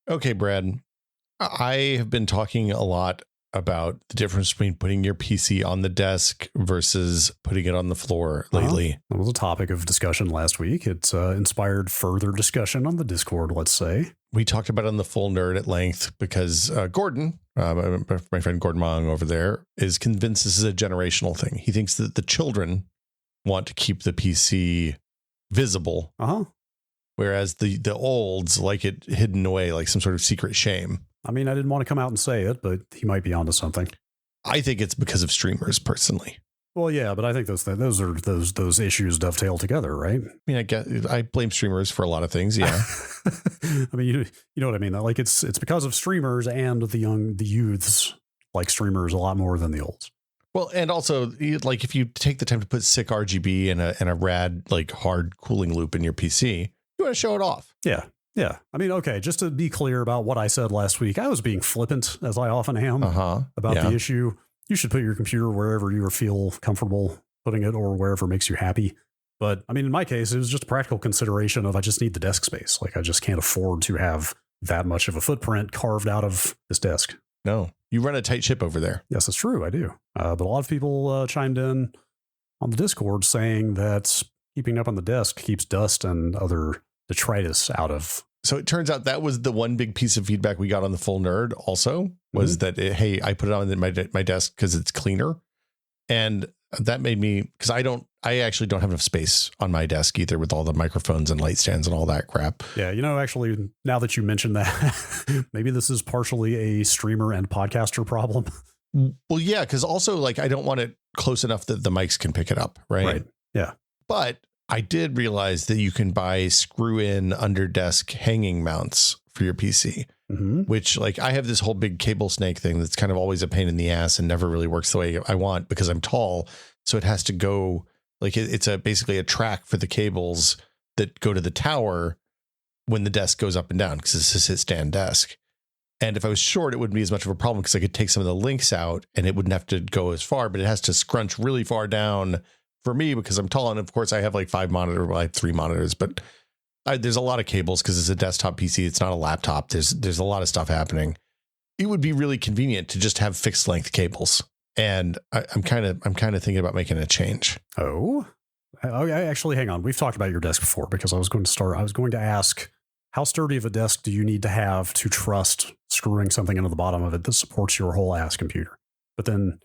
Okay, Brad, I have been talking a lot about the difference between putting your PC on the desk versus putting it on the floor lately. That was a topic of discussion last week. It's inspired further discussion on the Discord, let's say. We talked about it on the Full Nerd at length because Gordon, my friend Gordon Mong over there, is convinced this is a generational thing. He thinks that the children want to keep the PC visible, whereas the olds like it hidden away, like some sort of secret shame. I mean, I didn't want to come out and say it, but he might be onto something. I think it's because of streamers, personally. Well, yeah, but I think those issues dovetail together, right? I mean, I blame streamers for a lot of things. Yeah, I mean, you know what I mean. Like it's because of streamers and the youths like streamers a lot more than the olds. Well, and also, like if you take the time to put sick RGB and a rad like hard cooling loop in your PC, you want to show it off. Yeah. Yeah. I mean, okay, just to be clear about what I said last week, I was being flippant, as I often am, about the issue. You should put your computer wherever you feel comfortable putting it or wherever makes you happy. But I mean, in my case, it was just a practical consideration of I just need the desk space. Like I just can't afford to have that much of a footprint carved out of this desk. No, you run a tight ship over there. Yes, it's true. I do. But a lot of people chimed in on the Discord saying that keeping up on the desk keeps dust and other detritus out of. So it turns out that was the one big piece of feedback we got on the Full Nerd also was that, hey, I put it on my desk because it's cleaner. And that made me, because I actually don't have enough space on my desk either with all the microphones and light stands and all that crap. Yeah. Actually, now that you mentioned that, maybe this is partially a streamer and podcaster problem. Well, yeah, because also like I don't want it close enough that the mics can pick it up. Right. Yeah. But I did realize that you can buy screw-in under desk hanging mounts for your PC, which like I have this whole big cable snake thing that's kind of always a pain in the ass and never really works the way I want because I'm tall. So it has to go like it's basically a track for the cables that go to the tower when the desk goes up and down because it's a sit-stand desk. And if I was short, it wouldn't be as much of a problem because I could take some of the links out and it wouldn't have to go as far, but it has to scrunch really far down for me because I'm tall. And of course I have like 5 monitors, well, I have 3 monitors, but there's a lot of cables because it's a desktop PC. It's not a laptop. There's a lot of stuff happening. It would be really convenient to just have fixed length cables. And I'm kind of thinking about making a change. Oh, actually, hang on. We've talked about your desk before because I was going to ask, how sturdy of a desk do you need to have to trust screwing something into the bottom of it that supports your whole ass computer? But then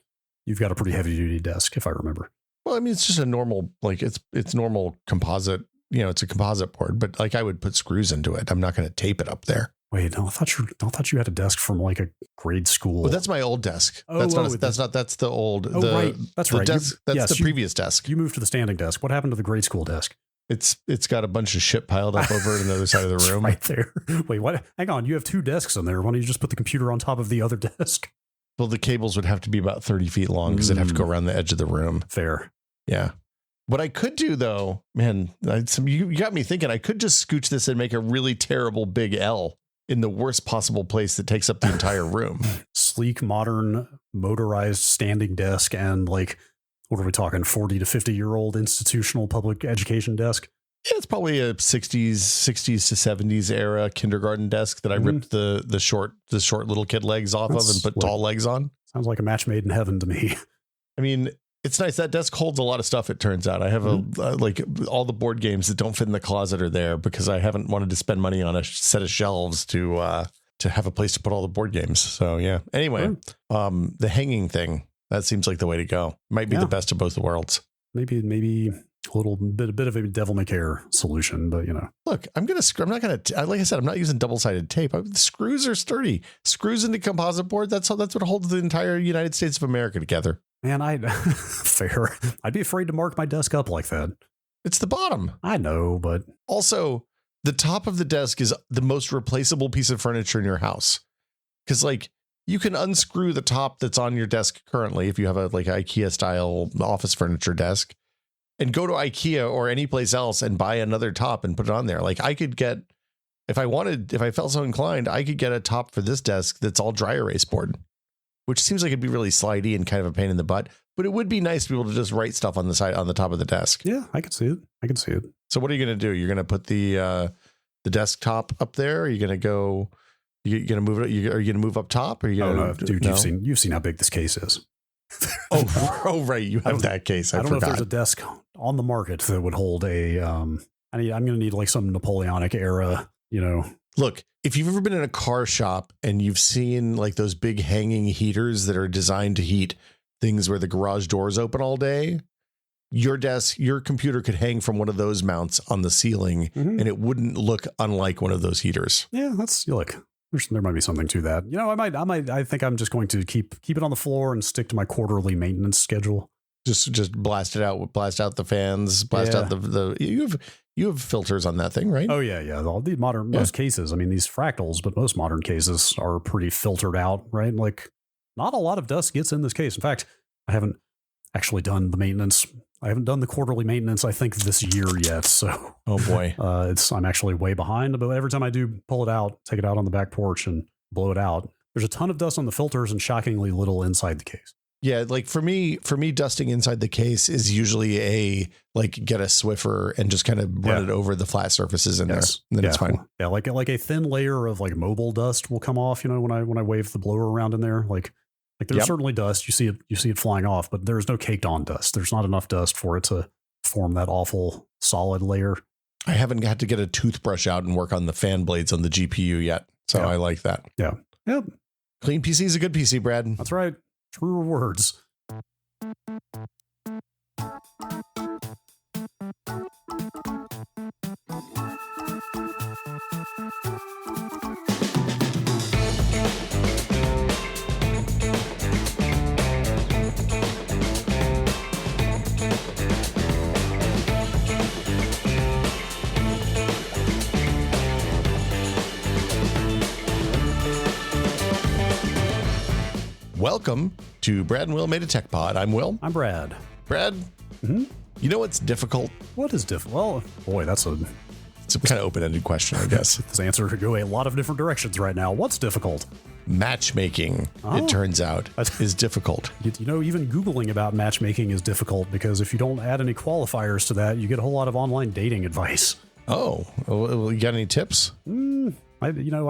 you've got a pretty heavy duty desk, if I remember. Well, I mean, it's just a normal, like it's normal composite, it's a composite board, but like I would put screws into it. I'm not going to tape it up there. Wait, no, I thought you had a desk from like a grade school. Well, that's my old desk. That's the old. Right. That's right. Desk, that's the previous desk. You moved to the standing desk. What happened to the grade school desk? It's got a bunch of shit piled up over on the other side of the room. Right there. Wait, what? Hang on. You have 2 desks in there. Why don't you just put the computer on top of the other desk? Well, the cables would have to be about 30 feet long because it'd have to go around the edge of the room. Fair. Yeah. What I could do, though, man, you got me thinking. I could just scooch this and make a really terrible big L in the worst possible place that takes up the entire room. Sleek, modern, motorized standing desk and like, what are we talking, 40 to 50-year-old institutional public education desk? Yeah, it's probably a 60s to 70s era kindergarten desk that I ripped the short little kid legs off of and put tall legs on. Sounds like a match made in heaven to me. I mean, it's nice. That desk holds a lot of stuff. It turns out I have like all the board games that don't fit in the closet are there because I haven't wanted to spend money on a set of shelves to have a place to put all the board games. So yeah. Anyway, the hanging thing, that seems like the way to go. Might be the best of both worlds. Maybe a little bit of a devil may care solution, but look, I'm not gonna like I said, I'm not using double-sided tape. The screws are sturdy. Screws into composite board. That's what holds the entire United States of America together. Man, fair. I'd be afraid to mark my desk up like that. It's the bottom. I know, but also the top of the desk is the most replaceable piece of furniture in your house. Because like you can unscrew the top that's on your desk currently if you have a like IKEA style office furniture desk and go to IKEA or any place else and buy another top and put it on there. Like I could get, if I felt so inclined, I could get a top for this desk that's all dry erase board, which seems like it'd be really slidey and kind of a pain in the butt, but it would be nice to be able to just write stuff on the side, on the top of the desk. Yeah, I can see it. So what are you going to do? You're going to put the desktop up there? Are you going to go You gonna move it? Are you gonna move up top? Or are you gonna, no, dude, no? you've seen how big this case is. Oh, right. You have that case. I don't forgot. know if there's a desk on the market that would hold a. I'm going to need like some Napoleonic era. Look, if you've ever been in a car shop and you've seen like those big hanging heaters that are designed to heat things where the garage doors open all day, your computer could hang from one of those mounts on the ceiling, and it wouldn't look unlike one of those heaters. Yeah, there might be something to that. I think I'm just going to keep it on the floor and stick to my quarterly maintenance schedule. Just blast it out, blast out the fans, blast out the you have filters on that thing, right? Oh yeah. All the most cases, I mean, these fractals, but most modern cases are pretty filtered out, right? Like not a lot of dust gets in this case. In fact, I haven't actually done the maintenance. I haven't done the quarterly maintenance, I think, this year yet. So, oh boy, I'm actually way behind. But every time I do pull it out, take it out on the back porch and blow it out, there's a ton of dust on the filters and shockingly little inside the case. Yeah, like for me, dusting inside the case is usually get a Swiffer and just kind of run it over the flat surfaces in there. And then it's fine. Yeah, like a thin layer of like mobile dust will come off. When I wave the blower around in there, like there's certainly dust. You see it flying off, but there's no caked on dust. There's not enough dust for it to form that awful solid layer. I haven't had to get a toothbrush out and work on the fan blades on the GPU yet. So I like that. Yeah. Yep. Clean PC is a good PC, Brad. That's right. Truer words. Welcome to Brad and Will Made a Tech Pod. I'm Will. I'm Brad. Brad, you know what's difficult? What is difficult? Well, boy, it's a kind of open-ended question, I guess. This answer could go a lot of different directions right now. What's difficult? Matchmaking, it turns out, is difficult. Even Googling about matchmaking is difficult because if you don't add any qualifiers to that, you get a whole lot of online dating advice. Oh, well, you got any tips? I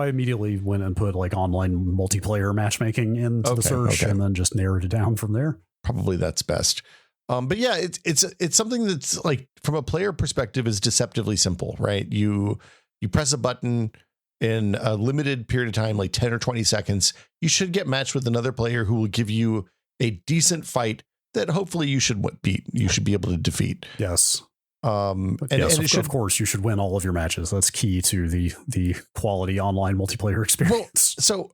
immediately went and put like online multiplayer matchmaking into the search and then just narrowed it down from there. Probably that's best. But yeah, it's something that's like from a player perspective is deceptively simple, right? You press a button in a limited period of time, like 10 or 20 seconds, you should get matched with another player who will give you a decent fight that hopefully you should beat. You should be able to defeat. Yes. Of course, you should win all of your matches. That's key to the quality online multiplayer experience. Well, so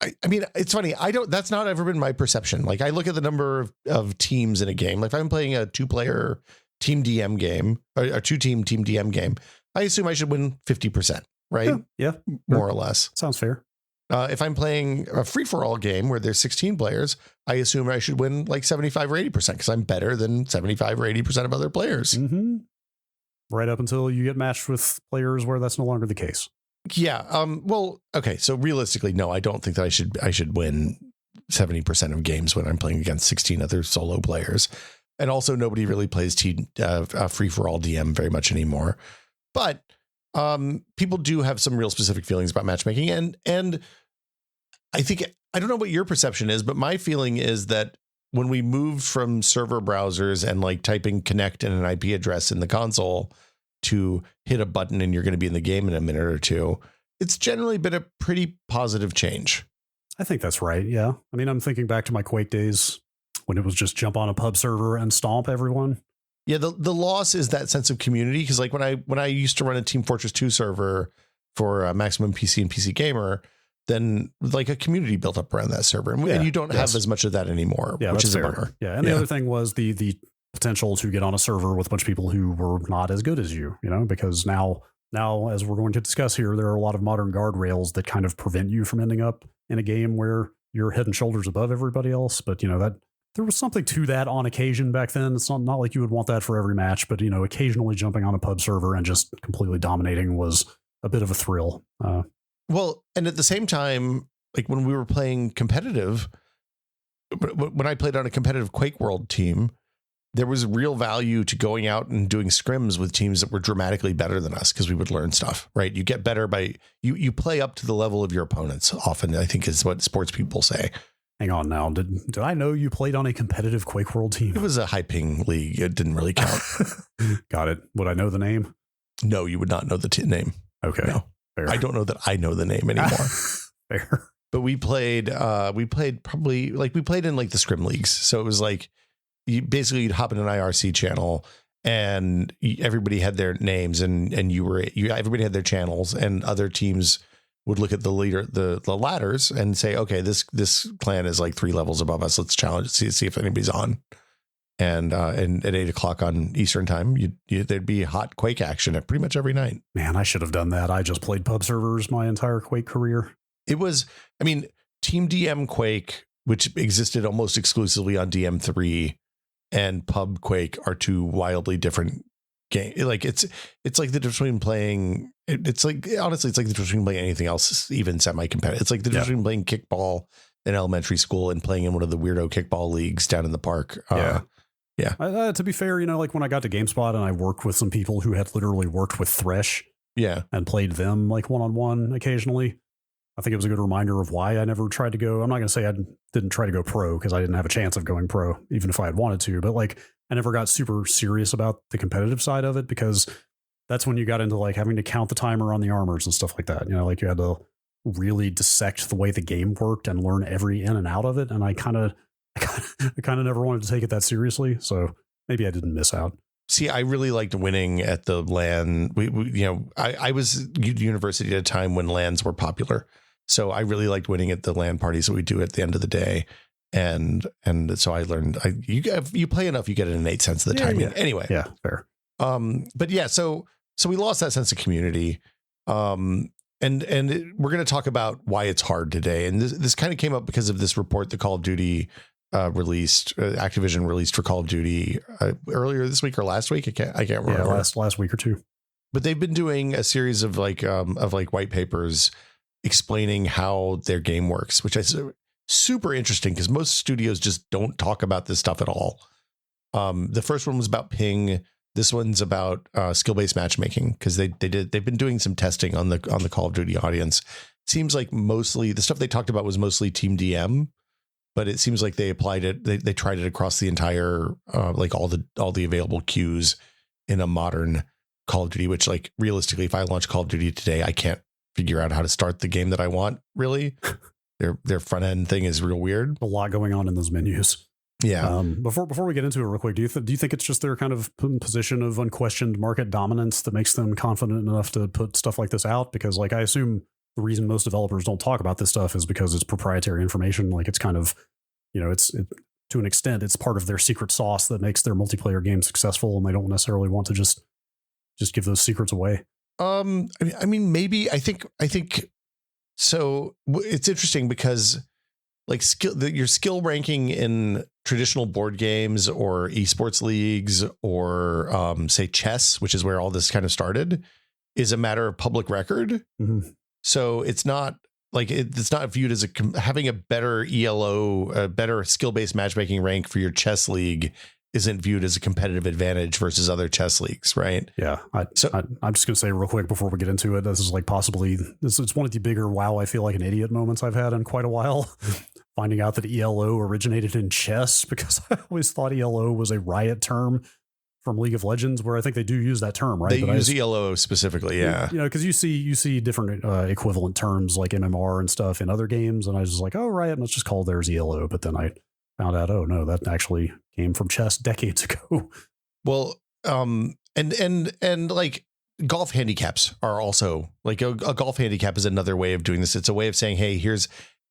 I mean, it's funny. That's not ever been my perception. Like I look at the number of teams in a game. Like if I'm playing a 2-player team DM game or a 2-team team DM game, I assume I should win 50%, right? Yeah. More or less. Sounds fair. If I'm playing a free-for-all game where there's 16 players, I assume I should win like 75 or 80% because I'm better than 75 or 80% of other players. Mm-hmm. Right up until you get matched with players where that's no longer the case. Yeah. Well, okay. So realistically, no, I don't think that I should win 70% of games when I'm playing against 16 other solo players. And also nobody really plays free-for-all DM very much anymore. But people do have some real specific feelings about matchmaking. And I think, I don't know what your perception is, but my feeling is that when we moved from server browsers and like typing connect and an IP address in the console to hit a button and you're going to be in the game in a minute or two, it's generally been a pretty positive change. I think that's right. Yeah. I mean, I'm thinking back to my Quake days when it was just jump on a pub server and stomp everyone. Yeah. The loss is that sense of community. Cause like when I used to run a Team Fortress 2 server for Maximum PC and PC Gamer, then like a community built up around that server and you don't have as much of that anymore, which is fair. A bummer. Yeah. And the other thing was the potential to get on a server with a bunch of people who were not as good as you, because now, as we're going to discuss here, there are a lot of modern guardrails that kind of prevent you from ending up in a game where you're head and shoulders above everybody else. But, that there was something to that on occasion back then. It's not like you would want that for every match, but, occasionally jumping on a pub server and just completely dominating was a bit of a thrill. Well, and at the same time, like when we were playing competitive, when I played on a competitive Quake World team, there was real value to going out and doing scrims with teams that were dramatically better than us because we would learn stuff, right? You get better by you play up to the level of your opponents often, I think is what sports people say. Hang on now. Did I know you played on a competitive Quake World team? It was a high ping league. It didn't really count. Got it. Would I know the name? No, you would not know the name. Okay. No. Fair. I don't know that I know the name anymore. Fair. But we played probably like we played in like the scrim leagues. So it was like you'd hop in an IRC channel and everybody had their names and everybody had their channels, and other teams would look at the leader, the ladders, and say, okay, this clan is like 3 levels above us. Let's challenge, see if anybody's on. And at 8:00 on Eastern time, there'd be hot Quake action at pretty much every night. Man, I should have done that. I just played pub servers my entire Quake career. It was, I mean, Team DM Quake, which existed almost exclusively on DM3, and Pub Quake are 2 wildly different games. Like it's like the difference between playing. It's like, honestly, it's like the difference between playing anything else, even semi-competitive. It's like the difference between playing kickball in elementary school and playing in one of the weirdo kickball leagues down in the park. Yeah. To be fair, like when I got to GameSpot and I worked with some people who had literally worked with Thresh. Yeah. And played them like one-on-one occasionally. I think it was a good reminder of why I never tried to go. I'm not going to say I didn't try to go pro because I didn't have a chance of going pro, even if I had wanted to. But like, I never got super serious about the competitive side of it, because that's when you got into like having to count the timer on the armors and stuff like that. Like you had to really dissect the way the game worked and learn every in and out of it. And I kind of never wanted to take it that seriously. So maybe I didn't miss out. See, I really liked winning at the LAN. I was at university at a time when LANs were popular. So I really liked winning at the LAN parties that we do at the end of the day. And so I learned, you play enough, you get an innate sense of the timing. Yeah. Anyway. Yeah, fair. But yeah, so we lost that sense of community. And we're going to talk about why it's hard today. And this kind of came up because of this report that Call of Duty Activision released for Call of Duty earlier this week or last week. I can't remember. Yeah, last week or two. But they've been doing a series of like white papers explaining how their game works, which is super interesting because most studios just don't talk about this stuff at all. The first one was about ping. This one's about skill-based matchmaking, because they've been doing some testing on the Call of Duty audience. Seems like mostly the stuff they talked about was mostly Team DM, but it seems like they applied it. They tried it across the entire like all the available queues in a modern Call of Duty. Which, like, realistically, if I launch Call of Duty today, I can't figure out how to start the game that I want. Really, their front end thing is real weird. A lot going on in those menus. Yeah. Before we get into it real quick, do you think it's just their kind of position of unquestioned market dominance that makes them confident enough to put stuff like this out? Because, like, I assume the reason most developers don't talk about this stuff is because it's proprietary information. Like, it's kind of, it's to an extent, it's part of their secret sauce that makes their multiplayer game successful, and they don't necessarily want to just give those secrets away. I mean, maybe I think so. It's interesting because, like, your skill ranking in traditional board games or esports leagues or say chess, which is where all this kind of started, is a matter of public record. Mm-hmm. So it's not like it's not viewed as having a better ELO, a better skill-based matchmaking rank for your chess league isn't viewed as a competitive advantage versus other chess leagues, right? Yeah. I'm just going to say real quick before we get into it, this is like it's one of the bigger wow, I feel like an idiot moments I've had in quite a while. Finding out that ELO originated in chess, because I always thought ELO was a riot term from League of Legends, where I think they do use that term, right? They use ELO specifically, yeah. Because you see different equivalent terms like MMR and stuff in other games, and I was just like, oh, riot must just call theirs ELO. But then I found out, oh no, that actually came from chess decades ago. Well, and like golf handicaps are also like a golf handicap is another way of doing this. It's a way of saying, hey,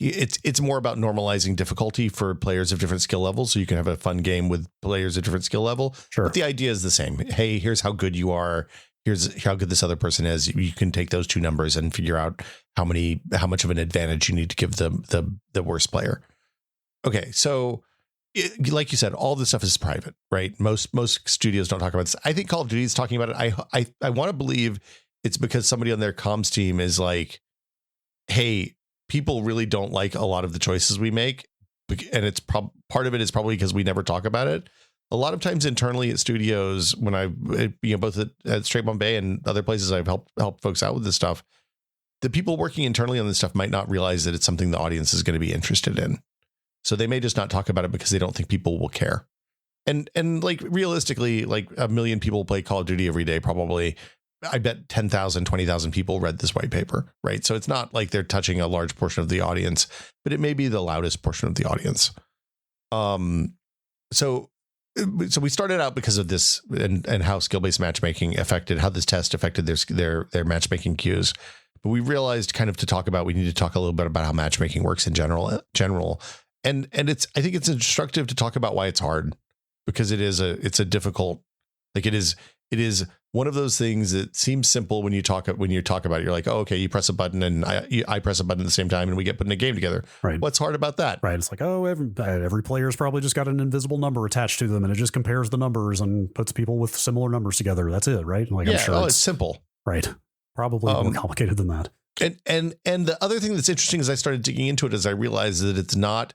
it's more about normalizing difficulty for players of different skill levels, so you can have a fun game with players of different skill level. Sure. But the idea is the same. Hey, here's how good you are. Here's how good this other person is. You can take those two numbers and figure out how much of an advantage you need to give the worst player. Okay, so like you said, all this stuff is private, right? Most studios don't talk about this. I think Call of Duty is talking about it. I want to believe it's because somebody on their comms team is like, hey, people really don't like a lot of the choices we make, and it's part of it is probably because we never talk about it. a lot of times internally at studios, when both at Straight Bombay and other places I've helped folks out with this stuff, the people working internally on this stuff might not realize that it's something the audience is going to be interested in. So they may just not talk about it because they don't think people will care. And like realistically, like 1 million people play Call of Duty every day, probably. I bet 10,000, 20,000 people read this white paper, right? So it's not like they're touching a large portion of the audience, but it may be the loudest portion of the audience. So we started out because of this and how skill-based matchmaking how this test affected their matchmaking queues. But we realized kind of we need to talk a little bit about how matchmaking works in general. And I think it's instructive to talk about why it's hard, because it's a difficult, like it is one of those things that seems simple when you talk about it. You're like, oh, okay, you press a button and I press a button at the same time and we get put in a game together. Right. What's hard about that? Right. It's like, oh, every player's probably just got an invisible number attached to them and it just compares the numbers and puts people with similar numbers together. That's it, right? Like, I'm sure it's simple. Right. Probably more complicated than that. And the other thing that's interesting as I started digging into it is I realized that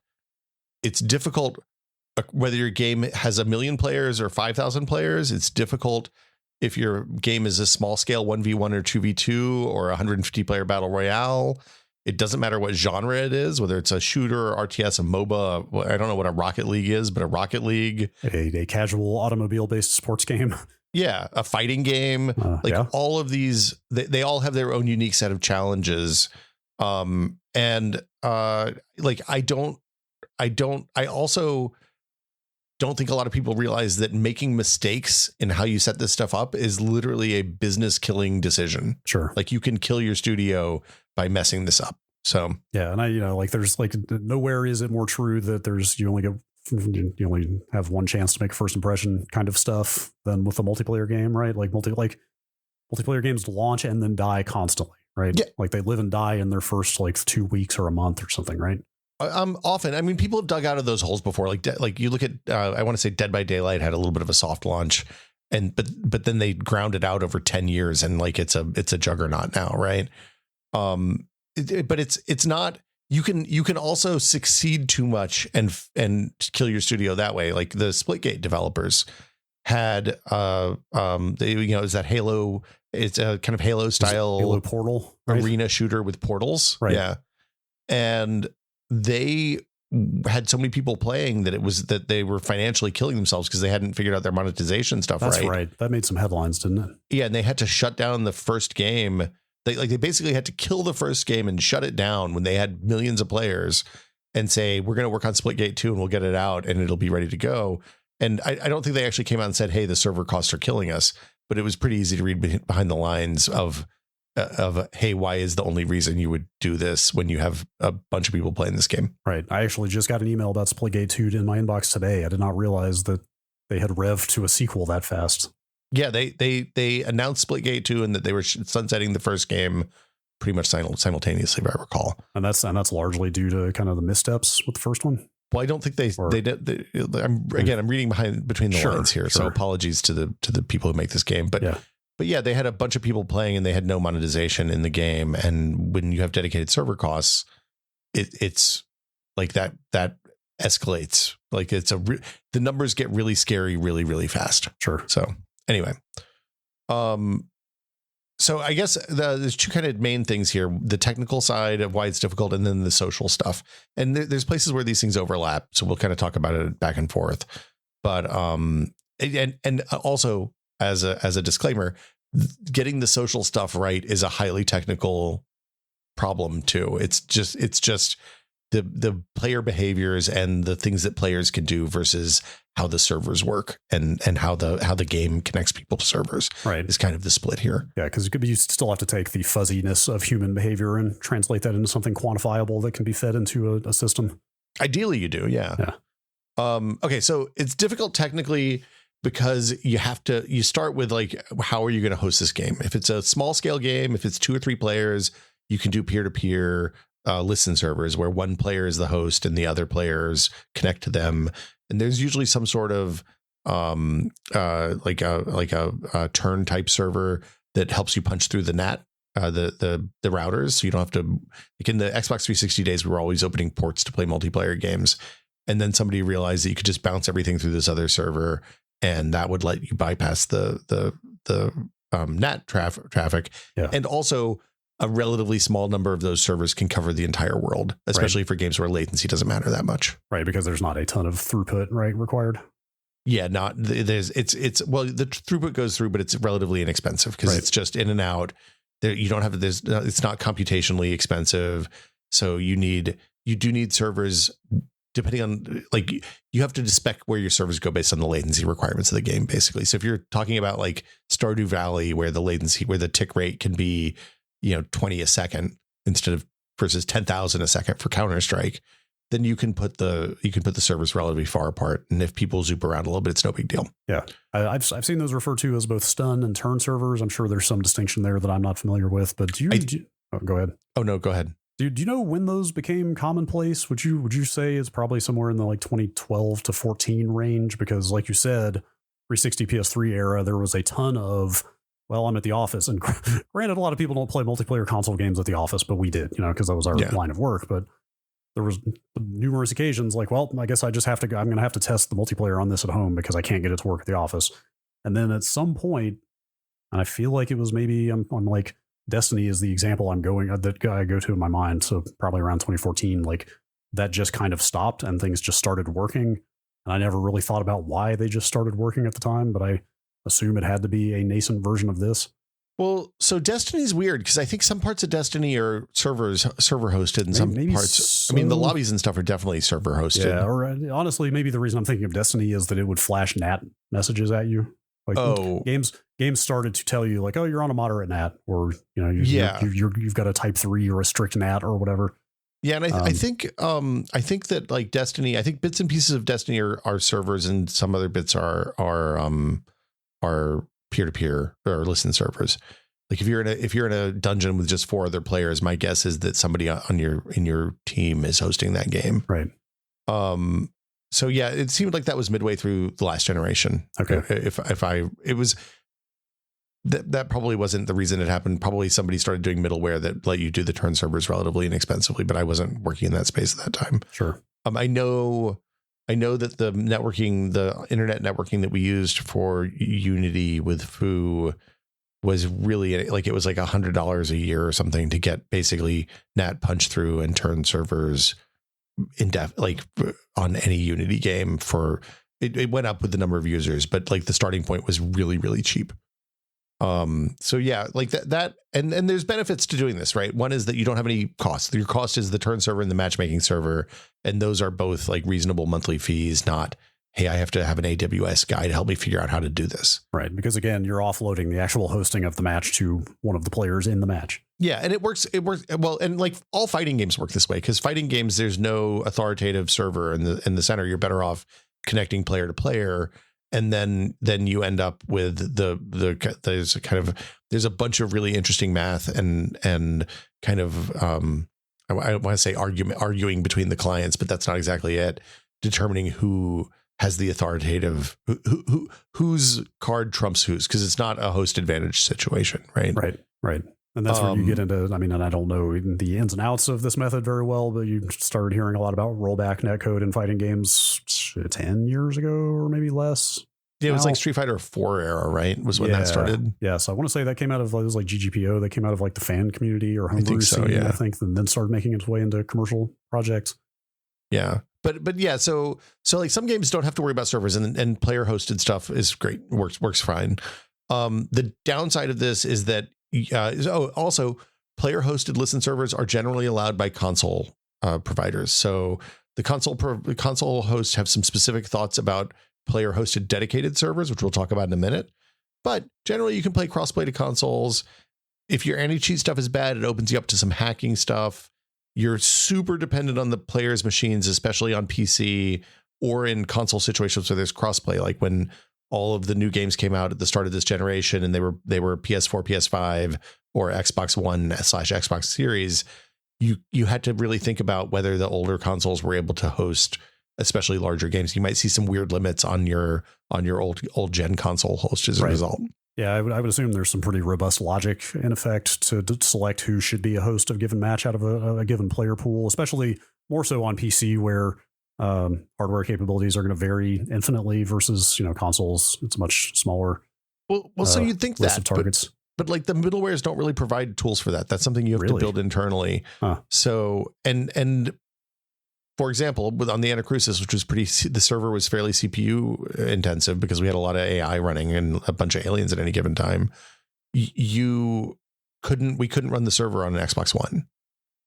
it's difficult whether your game has 1 million players or 5,000 players. It's difficult if your game is a small scale 1v1 or 2v2 or 150 player battle royale. It doesn't matter what genre it is, whether it's a shooter, RTS, a MOBA. I don't know what a Rocket League is, but a Rocket League, a casual automobile based sports game. Yeah, a fighting game. All of these, they all have their own unique set of challenges. I also don't think a lot of people realize that making mistakes in how you set this stuff up is literally a business killing decision. Sure. Like you can kill your studio by messing this up. So yeah. And there's nowhere is it more true that you only have one chance to make a first impression kind of stuff than with a multiplayer game, right? Like multiplayer games launch and then die constantly, right? Yeah. Like they live and die in their first 2 weeks or a month or something, right? Often, I mean, people have dug out of those holes before. Like you look at, I want to say Dead by Daylight had a little bit of a soft launch, but then they ground it out over 10 years, and it's a juggernaut now, right? But it's not. You can also succeed too much and kill your studio that way. Like the Splitgate developers had, is that Halo? It's a kind of Halo style Halo Portal arena shooter with portals, right? Yeah, and they had so many people playing that they were financially killing themselves because they hadn't figured out their monetization stuff. That's right. That made some headlines, didn't it? Yeah, and they had to shut down the first game. They basically had to kill the first game and shut it down when they had millions of players and say, we're going to work on Splitgate 2 and we'll get it out and it'll be ready to go. And I don't think they actually came out and said, hey, the server costs are killing us, but it was pretty easy to read behind the lines of hey, why is the only reason you would do this when you have a bunch of people playing this game? Right. I actually just got an email about Splitgate 2 in my inbox today. I did not realize that they had revved to a sequel that fast. Yeah, they announced Splitgate 2 and that they were sunsetting the first game pretty much simultaneously, if I recall. And that's largely due to kind of the missteps with the first one. Well, I don't think they did. I'm reading between the lines here, so apologies to the people who make this game, but yeah, they had a bunch of people playing and they had no monetization in the game. And when you have dedicated server costs, it's like that escalates. Like the numbers get really scary really, really fast. Sure. So anyway, so I guess there's two kind of main things here: the technical side of why it's difficult, and then the social stuff. And there's places where these things overlap, so we'll kind of talk about it back and forth. But and also as a disclaimer, getting the social stuff right is a highly technical problem too. It's just the player behaviors and the things that players can do versus how the servers work and how the game connects people to servers. Right. Is kind of the split here. Yeah, because you still have to take the fuzziness of human behavior and translate that into something quantifiable that can be fed into a system. Ideally, you do. Yeah. Okay, so it's difficult technically because you start with how are you going to host this game? If it's a small scale game, if it's 2 or 3 players, you can do peer-to-peer listen servers where one player is the host and the other players connect to them. And there's usually some sort of like a turn type server that helps you punch through the NAT, the routers. So you don't have to, like in the Xbox 360 days, we were always opening ports to play multiplayer games. and then somebody realized that you could just bounce everything through this other server, and that would let you bypass the NAT traffic. Yeah. And also, a relatively small number of those servers can cover the entire world, especially for games where latency doesn't matter that much. Right, because there's not a ton of throughput, right, required. Yeah, it's well, the throughput goes through, but it's relatively inexpensive because it's just in and out. There, you don't have it's not computationally expensive, so you do need servers. Depending on, like, you have to spec where your servers go based on the latency requirements of the game, basically. So if you're talking about like Stardew Valley, where the tick rate can be 20 a second instead of versus 10,000 a second for Counter-Strike, then you can put the servers relatively far apart. And if people zoop around a little bit, it's no big deal. Yeah. I've seen those referred to as both stun and turn servers. I'm sure there's some distinction there that I'm not familiar with, but go ahead. Oh no, go ahead. Do you know when those became commonplace? Would you say it's probably somewhere in the like 2012 to 14 range? Because like you said, 360 PS3 era, there was a ton of, well, I'm at the office, and granted, a lot of people don't play multiplayer console games at the office, but we did, because that was our line of work. But there was numerous occasions like, well, I guess I just have to go. I'm going to have to test the multiplayer on this at home because I can't get it to work at the office. And then at some point, and I feel like it was maybe I'm like Destiny is the example that I go to in my mind. So probably around 2014, like that just kind of stopped and things just started working. And I never really thought about why they just started working at the time, but I assume it had to be a nascent version of this. Well, so Destiny's weird because I think some parts of Destiny are server hosted, and some parts. So. I mean, the lobbies and stuff are definitely server hosted. Yeah, or honestly, maybe the reason I'm thinking of Destiny is that it would flash NAT messages at you. Like games started to tell you like, oh, you're on a moderate NAT, or you've got a type 3 or a strict NAT or whatever. Yeah, and I think that like Destiny, I think bits and pieces of Destiny are servers, and some other bits are peer-to-peer or listen servers. Like if you're in a dungeon with just 4 other players, my guess is that somebody in your team is hosting that game. Right. So yeah, it seemed like that was midway through the last generation. Okay. That probably wasn't the reason it happened. Probably somebody started doing middleware that let you do the turn servers relatively inexpensively, but I wasn't working in that space at that time. Sure. I know that the internet networking that we used for Unity with Foo was really like, it was like $100 a year or something to get basically NAT punch through and turn servers like on any Unity game. For it went up with the number of users, but like the starting point was really, really cheap. So yeah, like that and there's benefits to doing this, right? One is that you don't have any costs. Your cost is the turn server and the matchmaking server, and those are both like reasonable monthly fees, not, hey, I have to have an AWS guy to help me figure out how to do this. Right, because again, you're offloading the actual hosting of the match to one of the players in the match. Yeah, and it works well, and like all fighting games work this way, because fighting games, there's no authoritative server in the center. You're better off connecting player to player. And then you end up with there's a bunch of really interesting math and kind of I want to say arguing between the clients, but that's not exactly it. Determining who has the authoritative, whose card trumps whose, because it's not a host advantage situation, right? Right. And that's where you get into, I mean, and I don't know the ins and outs of this method very well, but you started hearing a lot about rollback netcode in fighting games 10 years ago or maybe less. Yeah, it was like Street Fighter 4 era, right? Was when that started. Yeah, so I want to say that came out of, it was like GGPO. That came out of like the fan community or homebrew scene, I think, and then started making its way into commercial projects. Yeah. But yeah, so like some games don't have to worry about servers, and player hosted stuff is great. Works fine. The downside of this is that also player hosted listen servers are generally allowed by console providers. So the console hosts have some specific thoughts about player hosted dedicated servers, which we'll talk about in a minute. But generally you can play cross-play to consoles. If your anti-cheat stuff is bad, it opens you up to some hacking stuff. You're super dependent on the player's machines, especially on PC or in console situations where there's crossplay, like when all of the new games came out at the start of this generation and they were PS4, PS5, or Xbox One / Xbox Series. You had to really think about whether the older consoles were able to host especially larger games. You might see some weird limits on your old gen console host as a result. Yeah, I would assume there's some pretty robust logic in effect to select who should be a host of a given match out of a given player pool, especially more so on PC where Hardware capabilities are going to vary infinitely versus, consoles. It's much smaller. Well, so you'd think list that of targets. But like the middlewares don't really provide tools for that. That's something you have to build internally. Huh. So, and for example, on the Anacrusis, which was the server was fairly CPU intensive because we had a lot of AI running and a bunch of aliens at any given time. We couldn't run the server on an Xbox One,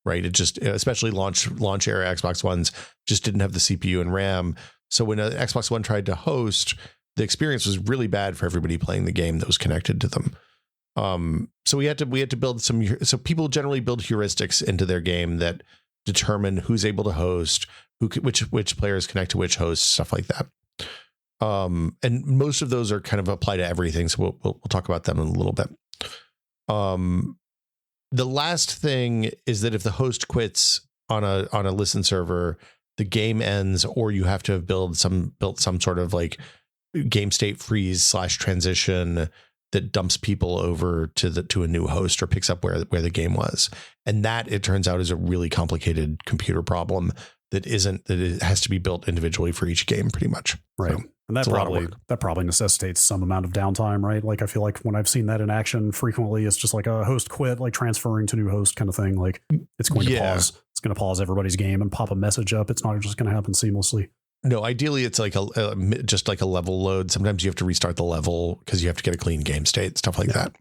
right? It just, especially launch era Xbox Ones just didn't have the CPU and RAM. So when an Xbox One tried to host, the experience was really bad for everybody playing the game that was connected to them. So we had to build so people generally build heuristics into their game that determine who's able to host, which players connect to which hosts, stuff like that. And most of those are kind of apply to everything. So we'll talk about them in a little bit. The last thing is that if the host quits on a listen server, the game ends, or you have to have built some sort of like game state freeze / transition that dumps people over to a new host or picks up where the game was. And that, it turns out, is a really complicated computer problem that it has to be built individually for each game pretty much. Right. So, and that probably necessitates some amount of downtime, right? Like I feel like when I've seen that in action frequently, it's just like a host quit, like transferring to new host kind of thing. Like it's going to pause. It's going to pause everybody's game and pop a message up. It's not just going to happen seamlessly. No, ideally it's like just like a level load. Sometimes you have to restart the level because you have to get a clean game state, stuff like that.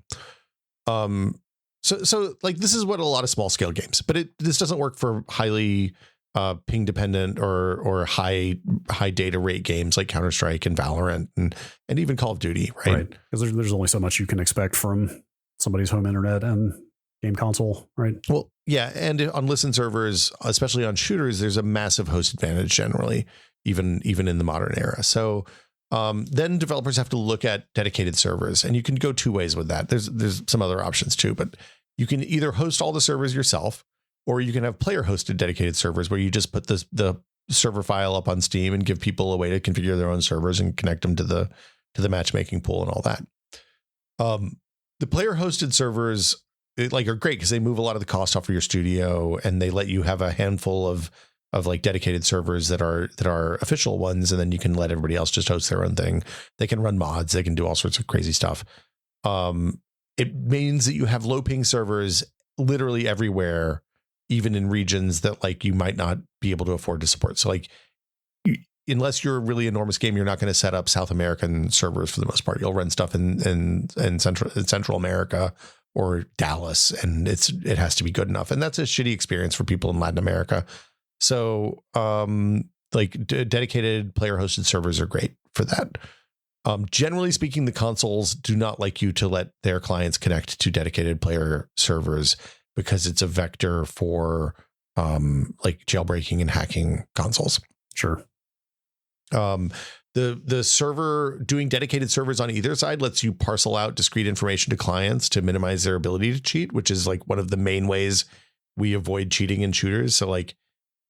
So like this is what a lot of small scale games, but this doesn't work for highly ping dependent or high data rate games like Counter-Strike and Valorant and even Call of Duty, right? Because there's only so much you can expect from somebody's home internet and game console, right? Well, yeah, and on listen servers, especially on shooters, there's a massive host advantage generally, even in the modern era. So then developers have to look at dedicated servers, and you can go two ways with that. There's some other options too, but you can either host all the servers yourself, or you can have player hosted dedicated servers where you just put the server file up on Steam and give people a way to configure their own servers and connect them to the matchmaking pool and all that. The player hosted servers are great because they move a lot of the cost off of your studio, and they let you have a handful of like dedicated servers that are official ones, and then you can let everybody else just host their own thing. They can run mods, they can do all sorts of crazy stuff. It means that you have low ping servers literally everywhere, even in regions that like you might not be able to afford to support. So like, unless you're a really enormous game, you're not going to set up South American servers for the most part. You'll run stuff in Central America or Dallas, and it has to be good enough. And that's a shitty experience for people in Latin America. So dedicated player hosted servers are great for that. Generally speaking, the consoles do not like you to let their clients connect to dedicated player servers because it's a vector for like jailbreaking and hacking consoles. Sure. The server doing dedicated servers on either side lets you parcel out discrete information to clients to minimize their ability to cheat, which is like one of the main ways we avoid cheating in shooters. So like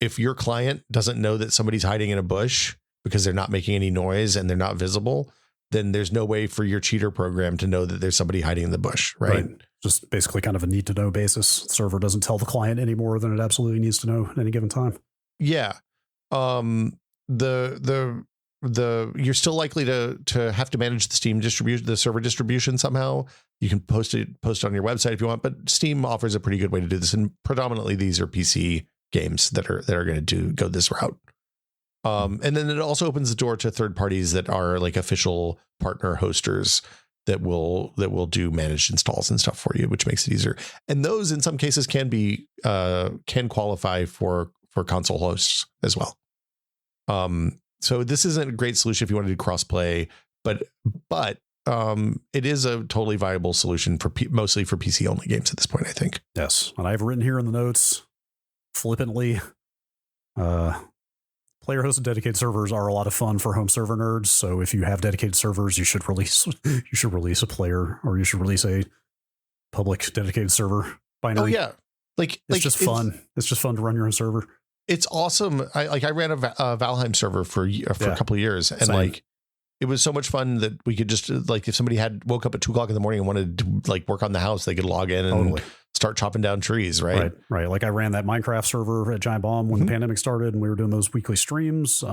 if your client doesn't know that somebody's hiding in a bush because they're not making any noise and they're not visible, then there's no way for your cheater program to know that there's somebody hiding in the bush, right? Just basically kind of a need to know basis. The server doesn't tell the client any more than it absolutely needs to know at any given time. Yeah. You're still likely to have to manage the Steam distribution, the server distribution somehow. You can post it on your website if you want, but Steam offers a pretty good way to do this. And predominantly these are PC games that are going to go this route. And then it also opens the door to third parties that are like official partner hosters that will do managed installs and stuff for you, which makes it easier. And those in some cases can qualify for console hosts as well. So this isn't a great solution if you want to do crossplay, but it is a totally viable solution for mostly for PC only games at this point, I think. Yes. And I've written here in the notes flippantly, player hosted dedicated servers are a lot of fun for home server nerds. So if you have dedicated servers, you should release a player, or you should release a public dedicated server binary. Oh yeah. It's just fun. It's just fun to run your own server. It's awesome. I ran a Valheim server for a couple of years, and Same. like it was so much fun that we could just like if somebody woke up at 2:00 in the morning and wanted to like work on the house, they could log in and start chopping down trees, right? Right. Like I ran that Minecraft server at Giant Bomb when the pandemic started, and we were doing those weekly streams.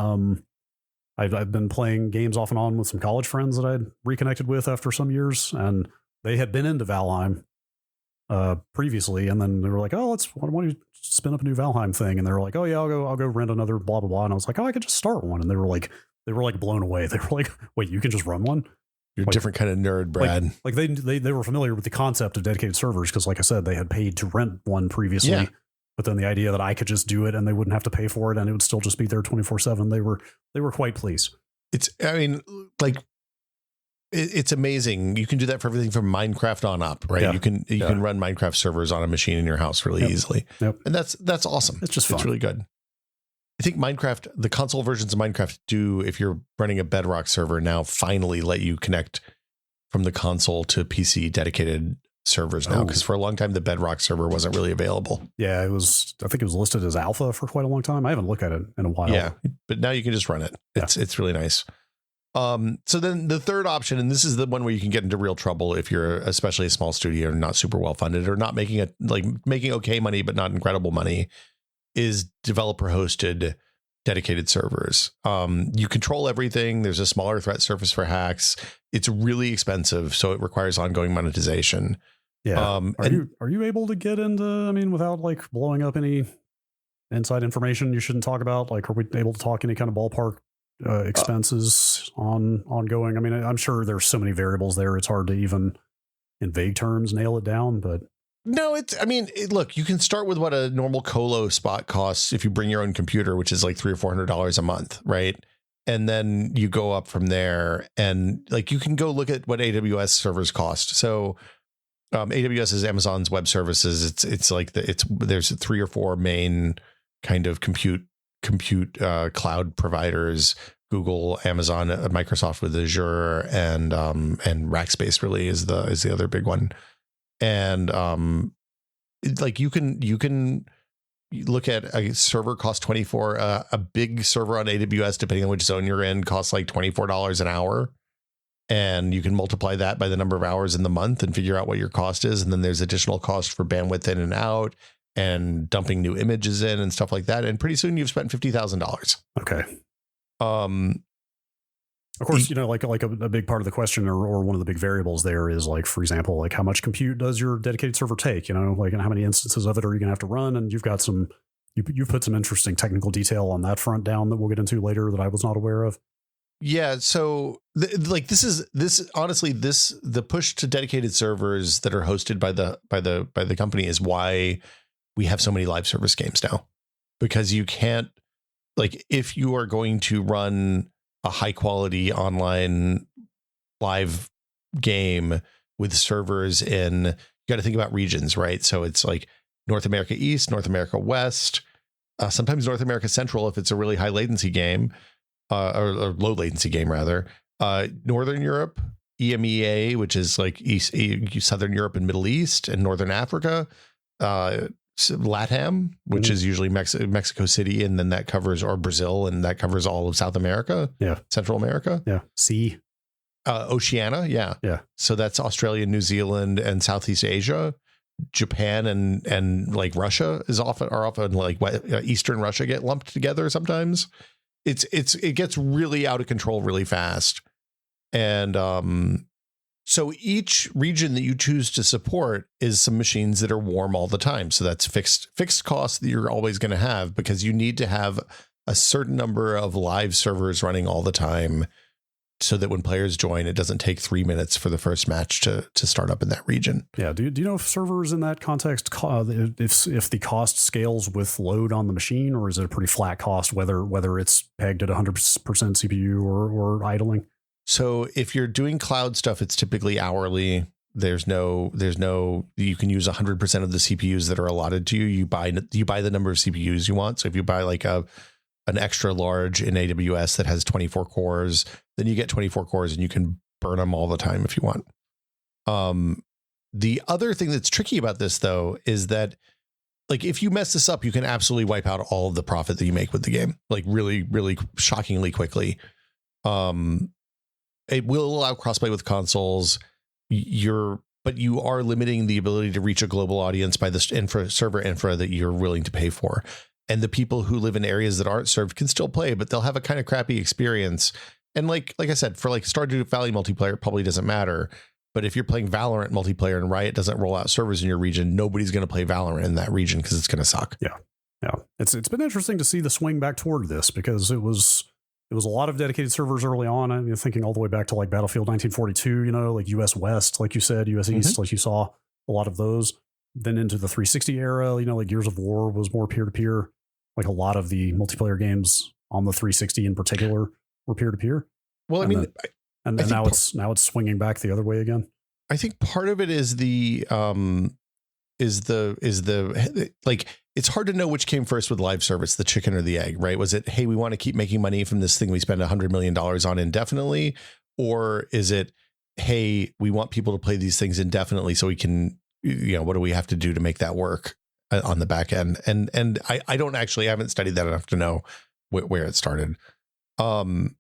I've been playing games off and on with some college friends that I'd reconnected with after some years, and they had been into Valheim previously, and then they were like, "Oh, why don't you spin up a new Valheim thing?" And they were like, "Oh yeah, I'll go rent another blah blah blah." And I was like, "Oh, I could just start one." And they were like blown away. They were like, "Wait, you can just run one?" You're a different kind of nerd, Brad. Like they were familiar with the concept of dedicated servers because, like I said, they had paid to rent one previously. Yeah. But then the idea that I could just do it and they wouldn't have to pay for it and it would still just be there 24/7, they were quite pleased. It's amazing. You can do that for everything from Minecraft on up, right? Yeah. You can run Minecraft servers on a machine in your house really easily. Yep. And that's awesome. It's just fun. It's really good. I think the console versions of Minecraft do, if you're running a Bedrock server now, finally let you connect from the console to PC dedicated servers now, because for a long time the Bedrock server wasn't really available. Yeah, I think it was listed as alpha for quite a long time. I haven't looked at it in a while. Yeah, but now you can just run it. It's really nice. So then the third option, and this is the one where you can get into real trouble if you're especially a small studio and not super well funded or not making okay money but not incredible money, is developer hosted dedicated servers. You control everything. There's a smaller threat surface for hacks. It's really expensive, so it requires ongoing monetization. Yeah. Are you able to get into, without like blowing up any inside information you shouldn't talk about? Like, are we able to talk any kind of ballpark expenses ongoing? I'm sure there's so many variables there. It's hard to even in vague terms nail it down, but no, look, you can start with what a normal colo spot costs if you bring your own computer, which is like $300 or $400 a month, right? And then you go up from there, and like you can go look at what AWS servers cost. So AWS is Amazon's web services. There's 3 or 4 main kind of compute cloud providers: Google, Amazon, Microsoft with Azure, and Rackspace really is the other big one. And like you can look at a server cost $24. A big server on AWS, depending on which zone you're in, costs like $24 an hour. And you can multiply that by the number of hours in the month and figure out what your cost is. And then there's additional cost for bandwidth in and out and dumping new images in and stuff like that. And pretty soon you've spent $50,000. Okay. Of course, like a big part of the question or one of the big variables there is, like, for example, like how much compute does your dedicated server take? Like, and how many instances of it are you going to have to run? And you've got you've put some interesting technical detail on that front down that we'll get into later that I was not aware of. Yeah. So the push to dedicated servers that are hosted by the company is why we have so many live service games now, because you can't, like, if you are going to run a high quality online live game with servers in, you got to think about regions, right? So it's like North America East, North America West, sometimes North America Central if it's a really high latency game, or low latency game rather. Northern Europe, EMEA, which is like Southern Europe and Middle East, and Northern Africa. LATAM, which is usually Mexico City, and then that covers, or Brazil, and that covers all of South America, Central America, Oceania, yeah. So that's Australia, New Zealand, and Southeast Asia. Japan and like Russia are often like Eastern Russia get lumped together sometimes. It gets really out of control really fast, and so each region that you choose to support is some machines that are warm all the time. So that's fixed costs that you're always going to have, because you need to have a certain number of live servers running all the time so that when players join, it doesn't take 3 minutes for the first match to start up in that region. Yeah. Do you know if servers in that context, if the cost scales with load on the machine, or is it a pretty flat cost, whether it's pegged at 100% CPU or idling? So if you're doing cloud stuff, it's typically hourly. There's no, you can use 100% of the CPUs that are allotted to you. You buy the number of CPUs you want. So if you buy like an extra large in AWS that has 24 cores, then you get 24 cores and you can burn them all the time if you want. The other thing that's tricky about this though, is that like, if you mess this up, you can absolutely wipe out all of the profit that you make with the game, like really, really shockingly quickly. It will allow crossplay with consoles. Your but you are limiting the ability to reach a global audience by the server infra that you're willing to pay for. And the people who live in areas that aren't served can still play, but they'll have a kind of crappy experience. And like I said, for like Stardew Valley multiplayer, it probably doesn't matter. But if you're playing Valorant multiplayer and Riot doesn't roll out servers in your region, nobody's going to play Valorant in that region because it's going to suck. Yeah. It's been interesting to see the swing back toward this, because it was a lot of dedicated servers early on. I mean, thinking all the way back to like Battlefield 1942, like US West, like you said, US East, like you saw a lot of those. Then into the 360 era, like Gears of War was more peer-to-peer. Like a lot of the multiplayer games on the 360 in particular were peer-to-peer. Well, and now it's swinging back the other way again. I think part of it is like, it's hard to know which came first with live service, the chicken or the egg, right? Was it, hey, we want to keep making money from this thing we spend $100 million on indefinitely? Or is it, hey, we want people to play these things indefinitely so we can, what do we have to do to make that work on the back end? And I haven't studied that enough to know where it started. But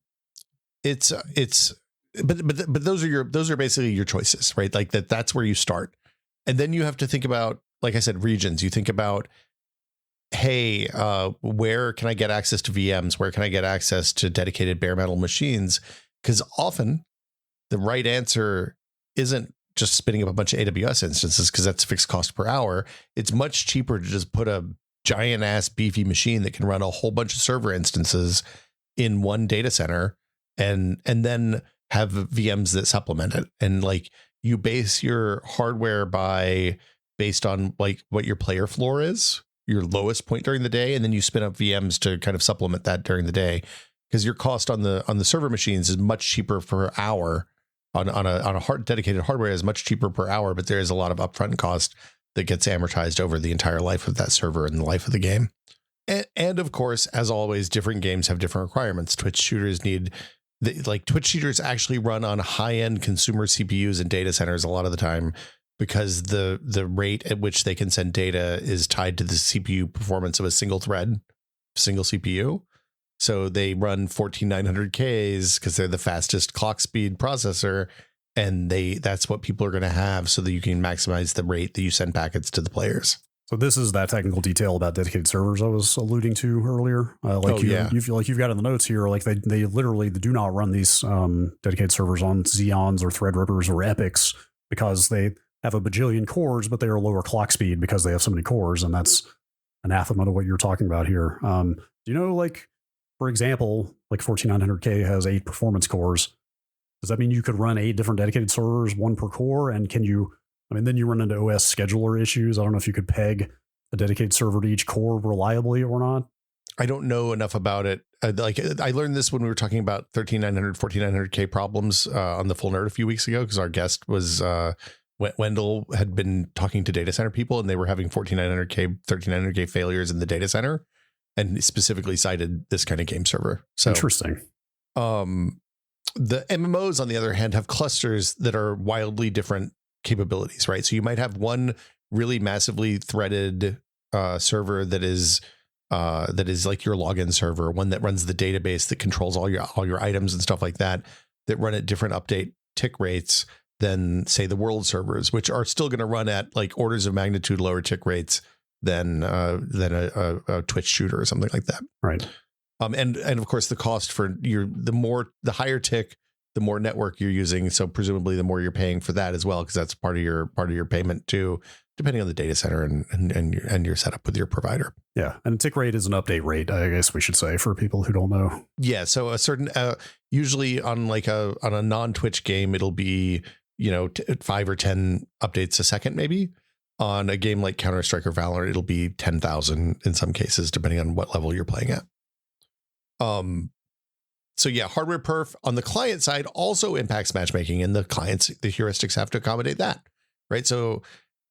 those are basically your choices, right? Like that's where you start. And then you have to think about, like I said, regions. You think about, hey, where can I get access to VMs? Where can I get access to dedicated bare metal machines? Because often the right answer isn't just spinning up a bunch of AWS instances, because that's fixed cost per hour. It's much cheaper to just put a giant ass beefy machine that can run a whole bunch of server instances in one data center and then have VMs that supplement it. And like, you base your hardware based on like what your player floor is, your lowest point during the day, and then you spin up VMs to kind of supplement that during the day, because your cost on the server machines is much cheaper per hour. On a dedicated hardware is much cheaper per hour, but there is a lot of upfront cost that gets amortized over the entire life of that server and the life of the game. And of course, as always, different games have different requirements. Twitch shooters Twitch shooters actually run on high-end consumer CPUs and data centers a lot of the time, because the rate at which they can send data is tied to the CPU performance of a single CPU. So they run 14900Ks because they're the fastest clock speed processor, and that's what people are going to have so that you can maximize the rate that you send packets to the players. So this is that technical detail about dedicated servers I was alluding to earlier. You feel like you've got in the notes here, like they literally do not run these dedicated servers on Xeons or Threadrippers or Epics, because they have a bajillion cores, but they are lower clock speed because they have so many cores, and that's anathema to what you're talking about here. Like, for example, like 14900K has 8 performance cores. Does that mean you could run 8 different dedicated servers, 1 per core? And then you run into OS scheduler issues. I don't know if you could peg a dedicated server to each core reliably or not. I don't know enough about it. I learned this when we were talking about 13900, 14900K problems on the Full Nerd a few weeks ago, because our guest was Wendell had been talking to data center people, and they were having 14900K, 13900K failures in the data center, and specifically cited this kind of game server. So interesting. The MMOs, on the other hand, have clusters that are wildly different capabilities, right? So you might have one really massively threaded server that is like your login server, one that runs the database that controls all your items and stuff like that run at different update tick rates than, say, the world servers, which are still going to run at like orders of magnitude lower tick rates than a Twitch shooter or something like that. Right. And of course the cost for the higher tick, the more network you're using. So presumably the more you're paying for that as well, because that's part of your payment too, depending on the data center and your setup with your provider. Yeah. And tick rate is an update rate, I guess we should say, for people who don't know. Yeah. So a certain, usually on a non-Twitch game, it'll be, 5 or 10 updates a second, maybe. On a game like Counter-Strike or Valorant, it'll be 10,000 in some cases, depending on what level you're playing at. So yeah, hardware perf on the client side also impacts matchmaking, and the heuristics have to accommodate that, right? So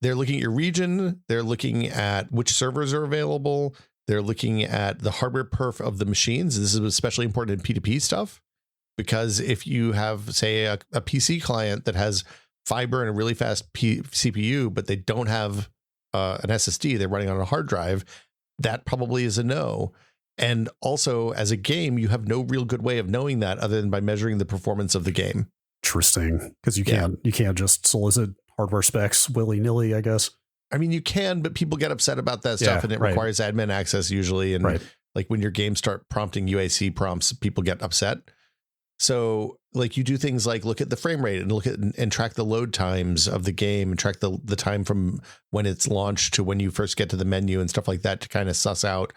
they're looking at your region, they're looking at which servers are available, they're looking at the hardware perf of the machines. This is especially important in P2P stuff, because if you have, say, a PC client that has fiber and a really fast CPU, but they don't have an SSD, they're running on a hard drive, that probably is a no. And also, as a game, you have no real good way of knowing that other than by measuring the performance of the game. Interesting, because you can't just solicit hardware specs willy-nilly, I guess. I mean, you can, but people get upset about that stuff, and it requires admin access usually. And like when your games start prompting UAC prompts, people get upset. So like you do things like look at the frame rate and look at and track the load times of the game and track the time from when it's launched to when you first get to the menu and stuff like that to kind of suss out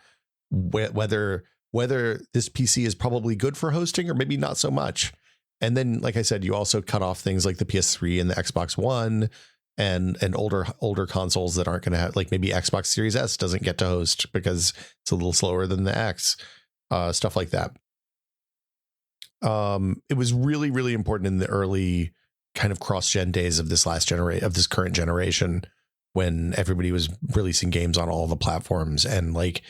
whether this PC is probably good for hosting or maybe not so much. And then, like I said, you also cut off things like the PS3 and the Xbox One and older consoles that aren't going to have, like maybe Xbox Series S doesn't get to host because it's a little slower than the X, stuff like that. It was really, really important in the early kind of cross-gen days of this current generation, when everybody was releasing games on all the platforms and like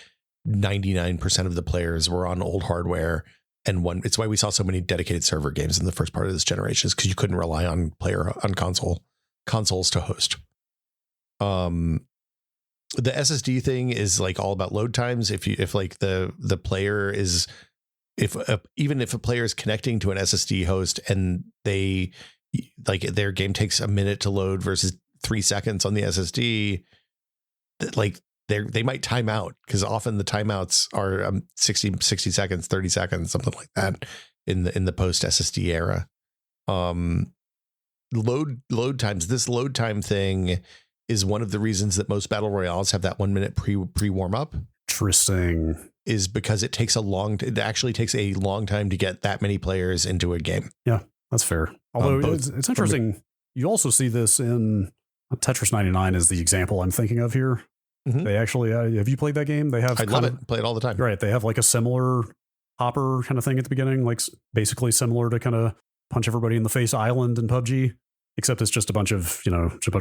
99% of the players were on old hardware. And it's why we saw so many dedicated server games in the first part of this generation, is because you couldn't rely on consoles to host. The SSD thing is like all about load times. If like the player is, even if a player is connecting to an SSD host and they like their game takes a minute to load versus 3 seconds on the SSD, like they might time out, because often the timeouts are 60 seconds, 30 seconds, something like that in the post SSD era. Load times. This load time thing is one of the reasons that most battle royales have that 1 minute pre warm up. Interesting. Is because it actually takes a long time to get that many players into a game. Yeah, that's fair. Although it's interesting. You also see this in Tetris 99 is the example I'm thinking of here. Mm-hmm. They actually, have you played that game? They have. I love it. Play it all the time. Right. They have like a similar hopper kind of thing at the beginning, like basically similar to kind of punch everybody in the face island in PUBG, except it's just a bunch of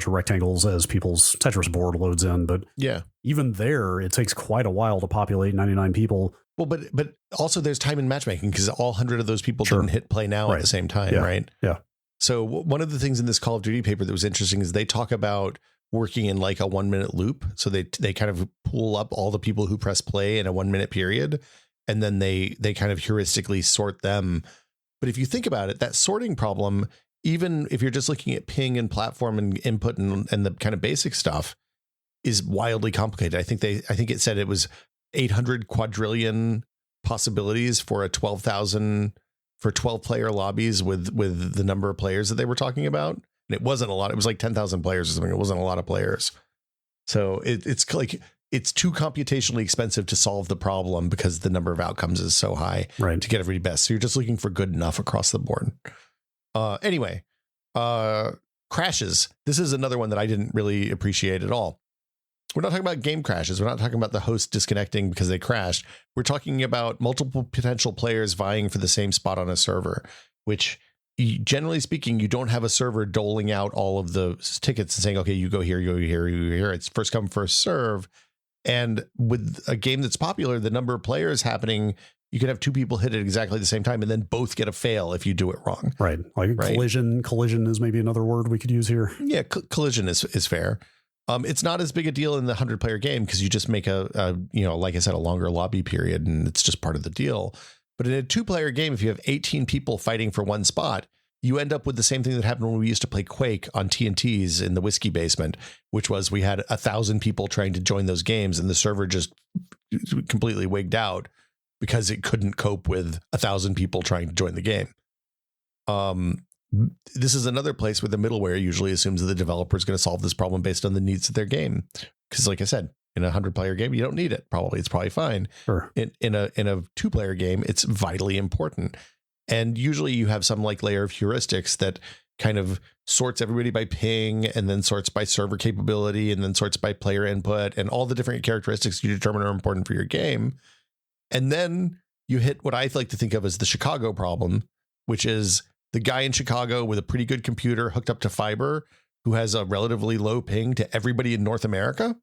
rectangles as people's Tetris board loads in. But yeah, even there, it takes quite a while to populate 99 people. Well, but also there's time in matchmaking, because all 100 of those people didn't hit play now at the same time, right? Yeah. So one of the things in this Call of Duty paper that was interesting is they talk about working in like a 1 minute loop. So they kind of pull up all the people who press play in a 1 minute period, and then they kind of heuristically sort them. But if you think about it, that sorting problem, even if you're just looking at ping and platform and input and the kind of basic stuff, is wildly complicated. I think it said it was 800 quadrillion possibilities for 12 player lobbies with the number of players that they were talking about. And it wasn't a lot. It was like 10,000 players or something. It wasn't a lot of players. So it's like, it's too computationally expensive to solve the problem because the number of outcomes is so high to get everybody best. So you're just looking for good enough across the board. Anyway, crashes. This is another one that I didn't really appreciate at all. We're not talking about game crashes. We're not talking about the host disconnecting because they crashed. We're talking about multiple potential players vying for the same spot on a server, which generally speaking, you don't have a server doling out all of the tickets and saying, okay, you go here, you go here, you go here. It's first come, first serve. And with a game that's popular, the number of players happening, you could have two people hit at exactly the same time and then both get a fail if you do it wrong. Like collision is maybe another word we could use here. Yeah, collision is fair. It's not as big a deal in the 100-player game because you just make like I said, a longer lobby period, and it's just part of the deal. But in a 2-player game, if you have 18 people fighting for one spot, you end up with the same thing that happened when we used to play Quake on TNTs in the whiskey basement, which was we had 1,000 people trying to join those games, and the server just completely wigged out because it couldn't cope with 1,000 people trying to join the game. This is another place where the middleware usually assumes that the developer is going to solve this problem based on the needs of their game. Because like I said, in a 100-player game, you don't need it. It's probably fine. Sure. In a 2-player game, it's vitally important. And usually you have some like layer of heuristics that kind of sorts everybody by ping, and then sorts by server capability, and then sorts by player input, and all the different characteristics you determine are important for your game. And then you hit what I like to think of as the Chicago problem, which is the guy in Chicago with a pretty good computer hooked up to fiber who has a relatively low ping to everybody in North America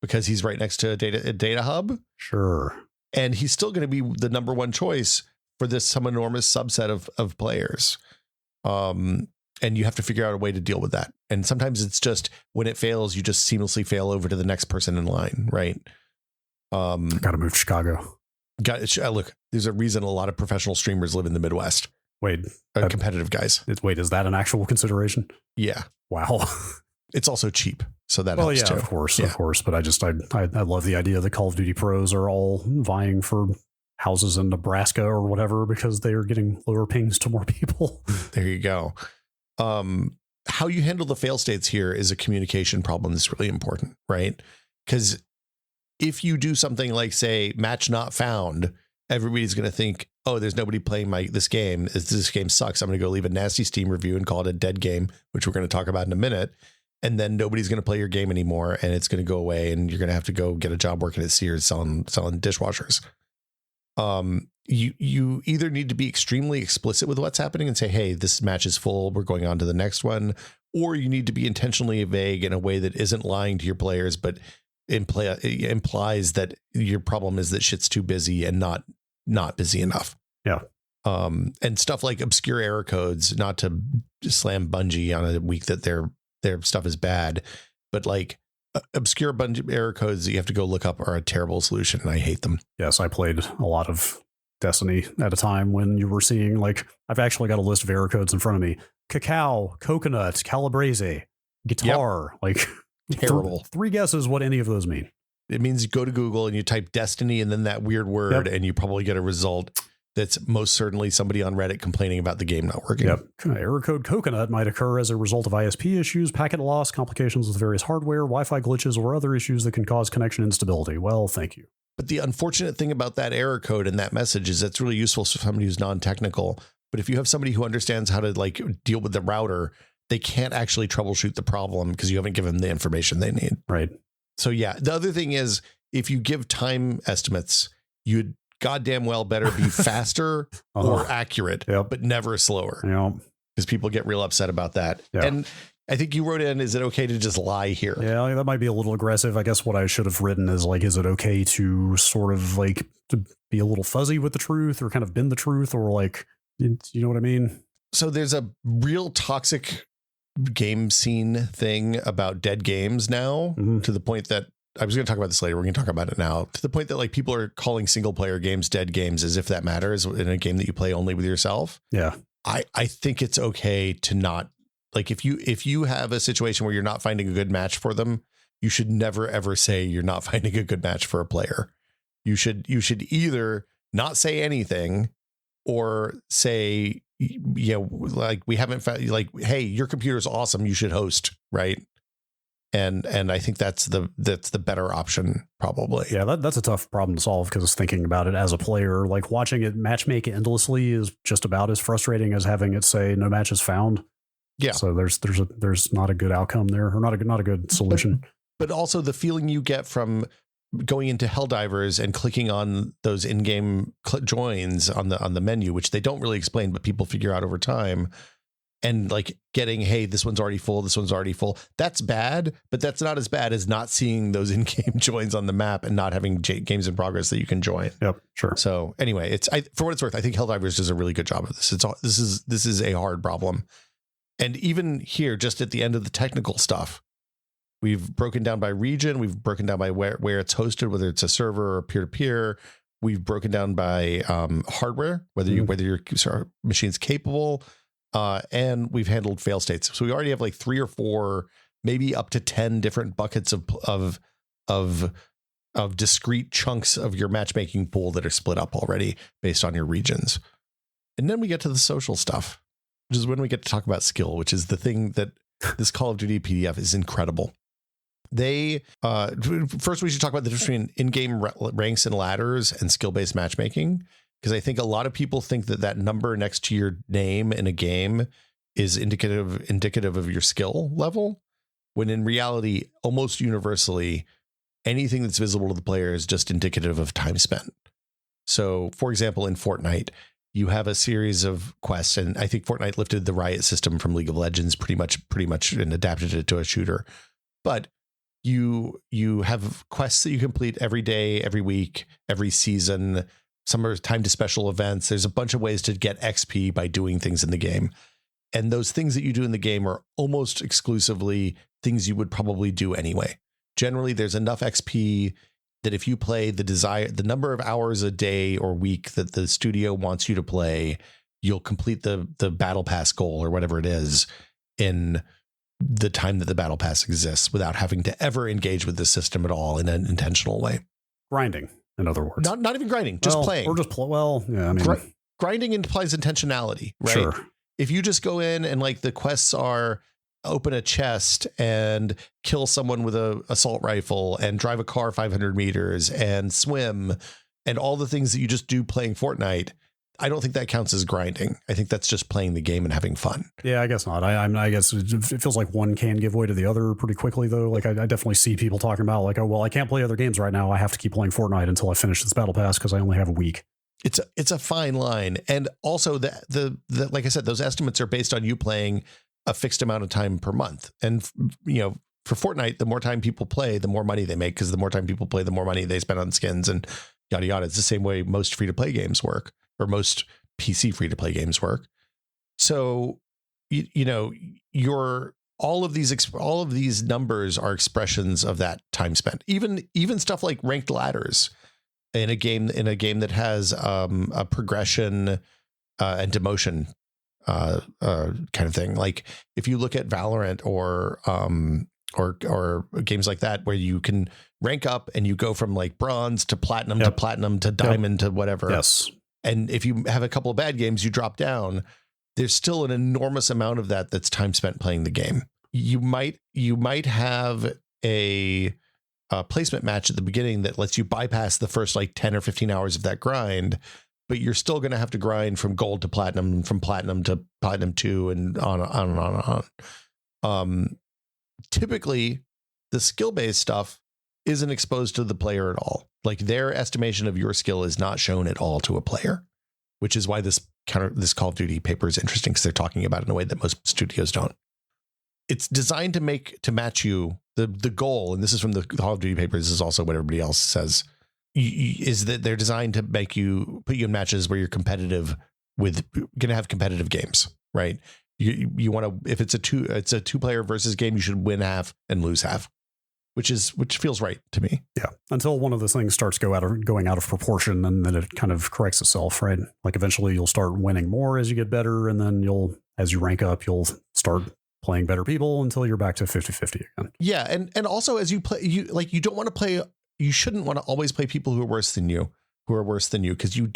because he's right next to a data hub. Sure. And he's still going to be the number one choice for some enormous subset of players. And you have to figure out a way to deal with that. And sometimes it's just when it fails, you just seamlessly fail over to the next person in line. Right. Got to move to Chicago. Look, there's a reason a lot of professional streamers live in the Midwest. Wait, competitive guys. Wait, is that an actual consideration? Yeah. Wow. It's also cheap, so that helps too. Of course. But I love the idea that Call of Duty pros are all vying for houses in Nebraska or whatever because they are getting lower pings to more people. There you go. How you handle the fail states here is a communication problem that's really important, right? Because if you do something like, say, match not found, everybody's going to think, oh, there's nobody playing this game. This game sucks. I'm going to go leave a nasty Steam review and call it a dead game, which we're going to talk about in a minute. And then nobody's going to play your game anymore, and it's going to go away, and you're going to have to go get a job working at Sears selling dishwashers. You either need to be extremely explicit with what's happening and say, hey, this match is full, we're going on to the next one, or you need to be intentionally vague in a way that isn't lying to your players, but implies that your problem is that shit's too busy and not busy enough. Yeah. And stuff like obscure error codes, not to slam Bungie on a week that their stuff is bad, but like obscure Bungie error codes that you have to go look up are a terrible solution, and I hate them. Yes, I played a lot of Destiny at a time when you were seeing, like, I've actually got a list of error codes in front of me. Cacao, coconut, calabrese, guitar, like terrible. Three guesses what any of those mean. It means you go to Google and you type Destiny and then that weird word, and you probably get a result that's most certainly somebody on Reddit complaining about the game not working. Yep. Error code coconut might occur as a result of ISP issues, packet loss, complications with various hardware, Wi-Fi glitches, or other issues that can cause connection instability. Well, thank you. But the unfortunate thing about that error code and that message is that's really useful for somebody who's non-technical. But if you have somebody who understands how to like deal with the router, they can't actually troubleshoot the problem because you haven't given them the information they need. Right. So yeah, the other thing is if you give time estimates, you'd goddamn well better be faster or accurate, but never slower. Because people get real upset about that. And I think you wrote in, is it okay to just lie here? Yeah, that might be a little aggressive. I guess what I should have written is like, is it okay to sort of like to be a little fuzzy with the truth or kind of bend the truth, or like, you know what I mean? So there's a real toxic game scene thing about dead games now, to the point that I was going to talk about this later. We're going to talk about it now, to the point that like people are calling single player games dead games as if that matters in a game that you play only with yourself. Yeah. I think it's okay to not, like, if you have a situation where you're not finding a good match for them, you should never ever say you're not finding a good match for a player. You should either not say anything or say, like, we haven't found, like, hey, your computer's awesome, you should host, right? And I think that's the better option, probably. Yeah, that's a tough problem to solve, because thinking about it as a player, like watching it matchmake endlessly is just about as frustrating as having it say no match is found. Yeah. So there's not a good outcome there, or not a good solution. But also the feeling you get from going into Helldivers and clicking on those in-game joins on the menu, which they don't really explain, but people figure out over time, and like getting, hey, this one's already full, this one's already full. That's bad, but that's not as bad as not seeing those in-game joins on the map and not having games in progress that you can join. Yep, sure. So anyway, for what it's worth, I think Helldivers does a really good job of this. This is a hard problem. And even here, just at the end of the technical stuff, we've broken down by region. We've broken down by where it's hosted, whether it's a server or peer-to-peer. We've broken down by hardware, whether your machine's capable, and we've handled fail states. So we already have like 3 or 4, maybe up to 10 different buckets of discrete chunks of your matchmaking pool that are split up already based on your regions. And then we get to the social stuff, which is when we get to talk about skill, which is the thing that this Call of Duty PDF is incredible. They first, we should talk about the difference between in-game ranks and ladders and skill-based matchmaking, because I think a lot of people think that number next to your name in a game is indicative of your skill level, when in reality, almost universally, anything that's visible to the player is just indicative of time spent. So, for example, in Fortnite, you have a series of quests, and I think Fortnite lifted the riot system from League of Legends pretty much and adapted it to a shooter. But you have quests that you complete every day, every week, every season. Some are timed to special events. There's a bunch of ways to get XP by doing things in the game. And those things that you do in the game are almost exclusively things you would probably do anyway. Generally, there's enough XP that if you play the number of hours a day or week that the studio wants you to play, you'll complete the battle pass goal or whatever it is in the time that the battle pass exists without having to ever engage with the system at all in an intentional way. Grinding, in other words. Not even grinding, just playing. Or just yeah, I mean, grinding implies intentionality, right? Sure. If you just go in and like the quests are open a chest and kill someone with a assault rifle and drive a car 500 meters and swim and all the things that you just do playing Fortnite, I don't think that counts as grinding. I think that's just playing the game and having fun. Yeah, I guess not. I guess it feels like one can give way to the other pretty quickly, though. Like I definitely see people talking about like, oh, well, I can't play other games right now. I have to keep playing Fortnite until I finish this battle pass because I only have a week. It's a fine line. And also the like I said, those estimates are based on you playing a fixed amount of time per month. And, you know, for Fortnite, the more time people play, the more money they make, because the more time people play, the more money they spend on skins and yada, yada. It's the same way most free to play games work, or most PC free to play games work. So, you know, all of these numbers are expressions of that time spent. Even stuff like ranked ladders in a game that has a progression and demotion kind of thing. Like if you look at Valorant or games like that, where you can rank up and you go from like bronze to platinum to platinum to diamond to whatever. Yes. And if you have a couple of bad games, you drop down. There's still an enormous amount of that's time spent playing the game. You might have a placement match at the beginning that lets you bypass the first like 10 or 15 hours of that grind, but you're still going to have to grind from gold to platinum, from platinum to platinum 2, and on and on and on. Typically, the skill-based stuff isn't exposed to the player at all. Like their estimation of your skill is not shown at all to a player, which is why this Call of Duty paper is interesting, because they're talking about it in a way that most studios don't. It's designed to match you. The goal, and this is from the Call of Duty paper, this is also what everybody else says, is that they're designed to put you in matches where you're competitive with, going to have competitive games, right? You want to, if it's a two player versus game, you should win half and lose half, which feels right to me. Yeah. Until one of those things starts going out of proportion, and then it kind of corrects itself, right? Like eventually you'll start winning more as you get better, and then as you rank up, you'll start playing better people until you're back to 50-50 again. Yeah. And also as you play, you shouldn't want to always play people who are worse than you, because you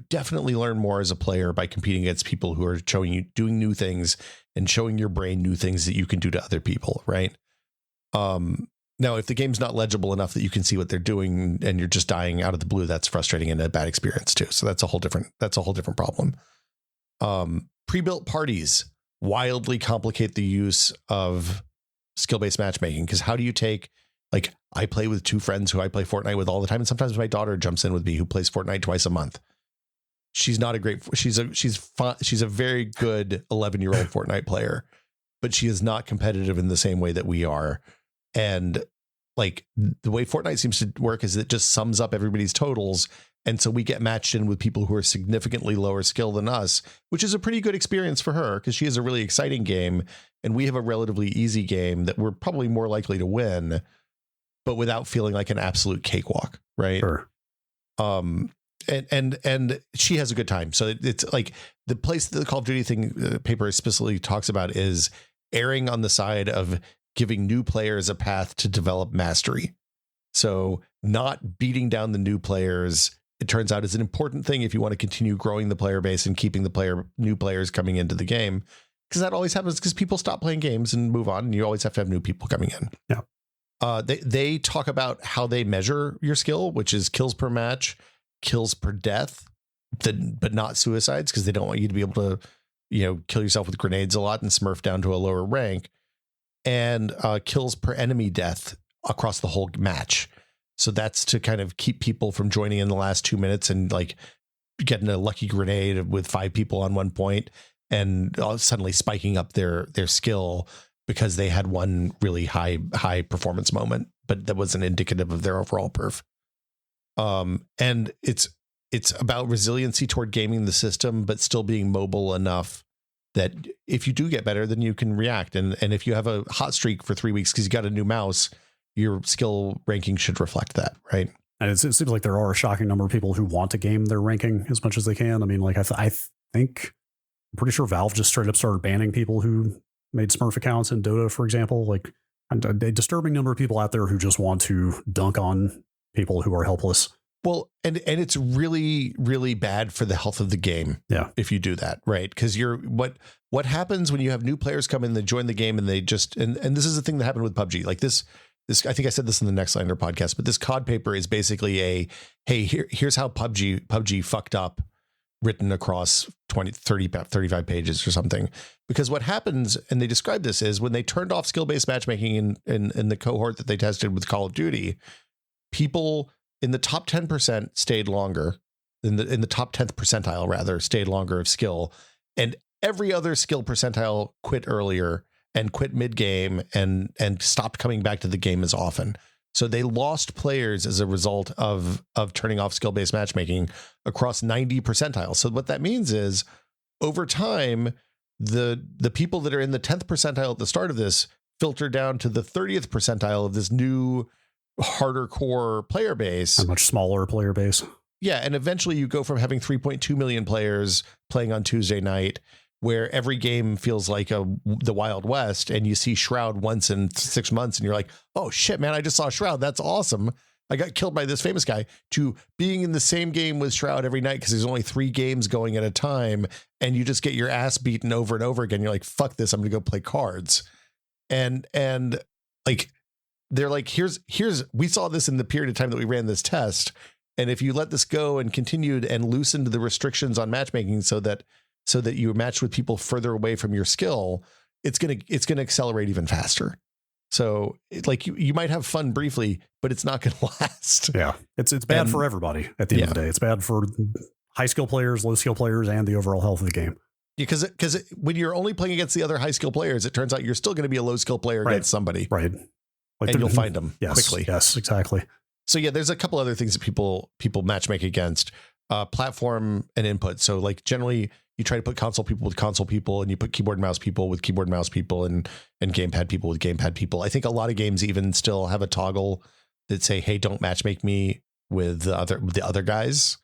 definitely learn more as a player by competing against people who are showing you doing new things and showing your brain new things that you can do to other people. Right. Now, if the game's not legible enough that you can see what they're doing and you're just dying out of the blue, that's frustrating and a bad experience too. So that's a whole different problem. Pre-built parties wildly complicate the use of skill-based matchmaking, because how do you take, like, I play with two friends who I play Fortnite with all the time, and sometimes my daughter jumps in with me, who plays Fortnite twice a month. She's not a great, she's a very good 11-year-old Fortnite player, but she is not competitive in the same way that we are. And like the way Fortnite seems to work is it just sums up everybody's totals. And so we get matched in with people who are significantly lower skill than us, which is a pretty good experience for her, because she has a really exciting game and we have a relatively easy game that we're probably more likely to win, but without feeling like an absolute cakewalk. Right. Sure. And she has a good time. So it's like the place that the Call of Duty paper specifically talks about is erring on the side of giving new players a path to develop mastery. So not beating down the new players, it turns out, is an important thing if you want to continue growing the player base and keeping new players coming into the game, because that always happens because people stop playing games and move on, and you always have to have new people coming in. Yeah. They talk about how they measure your skill, which is kills per match, kills per death, but not suicides, because they don't want you to be able to, kill yourself with grenades a lot and smurf down to a lower rank, and kills per enemy death across the whole match. So that's to kind of keep people from joining in the last 2 minutes and like getting a lucky grenade with 5 people on one point and suddenly spiking up their skill because they had one really high performance moment, but that wasn't indicative of their overall perf. And it's about resiliency toward gaming the system, but still being mobile enough that if you do get better, then you can react. And if you have a hot streak for 3 weeks because you got a new mouse, your skill ranking should reflect that, right? And it seems like there are a shocking number of people who want to game their ranking as much as they can. I mean, like I think, I'm pretty sure Valve just straight up started banning people who made Smurf accounts in Dota, for example. Like a disturbing number of people out there who just want to dunk on people who are helpless. Well, and it's really, really bad for the health of the game. Yeah. If you do that, right? Because what happens when you have new players come in, they join the game and they just, and this is the thing that happened with PUBG. Like this, I think I said this in the Next Lander podcast, but this COD paper is basically hey, here's how PUBG fucked up, written across 20, 30, 35 pages or something. Because what happens, and they describe this, is when they turned off skill-based matchmaking in the cohort that they tested with Call of Duty, people in the top 10% stayed longer, in the top 10th percentile rather, stayed longer of skill, and every other skill percentile quit earlier and quit mid-game and stopped coming back to the game as often. So they lost players as a result of turning off skill-based matchmaking across 90 percentiles. So what that means is over time, the people that are in the 10th percentile at the start of this filter down to the 30th percentile of this new harder core player base. A much smaller player base. Yeah. And eventually you go from having 3.2 million players playing on Tuesday night, where every game feels like the Wild West, and you see Shroud once in 6 months and you're like, oh shit, man, I just saw Shroud. That's awesome. I got killed by this famous guy, to being in the same game with Shroud every night because there's only 3 games going at a time and you just get your ass beaten over and over again. You're like, fuck this, I'm going to go play cards. And like, they're like, here's, we saw this in the period of time that we ran this test. And if you let this go and continued and loosened the restrictions on matchmaking so that you match with people further away from your skill, it's going to accelerate even faster. So like you might have fun briefly, but it's not going to last. Yeah. It's bad for everybody at the end of the day. It's bad for high skill players, low skill players, and the overall health of the game. Because when you're only playing against the other high skill players, it turns out you're still going to be a low skill player against somebody. Right. Like, and you'll find them quickly. Yes, exactly. So yeah, there's a couple other things that people matchmake against, platform and input. So like generally you try to put console people with console people, and you put keyboard and mouse people with keyboard and mouse people, and gamepad people with gamepad people. I think a lot of games even still have a toggle that say, hey, don't matchmake me with the other guys.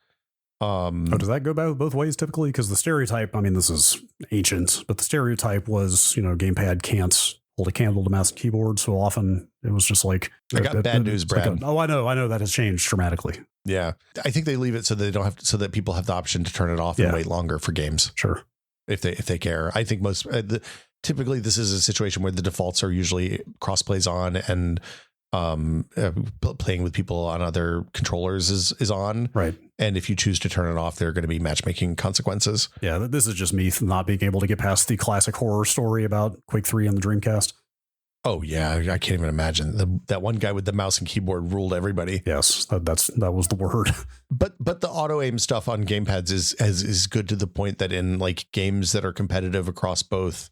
Does that go both ways typically? Because the stereotype, I mean, this is ancient, but the stereotype was, gamepad can't hold a candle to mouse and keyboard. So often it was just like, I got bad news, Brad. I know that has changed dramatically. Yeah. I think they leave it so that they don't have to, so that people have the option to turn it off and wait longer for games. Sure. If they care. I think most typically this is a situation where the defaults are usually crossplays on, and playing with people on other controllers is on. Right. And if you choose to turn it off, there are going to be matchmaking consequences. Yeah. This is just me not being able to get past the classic horror story about Quake 3 and the Dreamcast. Oh yeah. I can't even imagine that one guy with the mouse and keyboard ruled everybody. Yes. That was the word. But the auto aim stuff on gamepads is good to the point that in like games that are competitive across both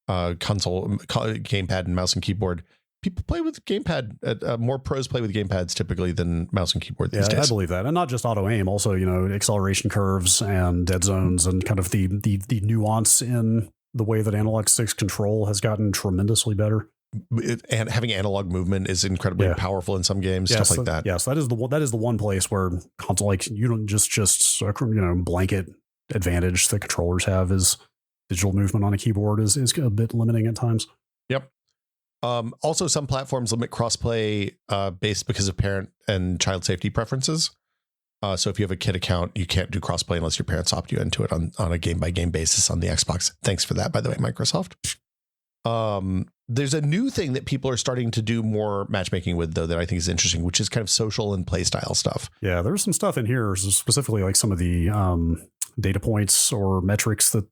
console, gamepad and mouse and keyboard, people play with gamepad. More pros play with gamepads typically than mouse and keyboard these days. I believe that. And not just auto aim, also, acceleration curves and dead zones, and kind of the nuance in the way that analog sticks control has gotten tremendously better. And having analog movement is incredibly powerful in some games, stuff like that. Yes, that is the one place where console, like, you don't just blanket advantage that controllers have is digital movement on a keyboard is a bit limiting at times. Yep. Also, some platforms limit crossplay based because of parent and child safety preferences. So if you have a kid account, you can't do crossplay unless your parents opt you into it on a game by game basis on the Xbox. Thanks for that, by the way, Microsoft. There's a new thing that people are starting to do more matchmaking with, though, that I think is interesting, which is kind of social and play style stuff. Yeah, there's some stuff in here, specifically like some of the data points or metrics that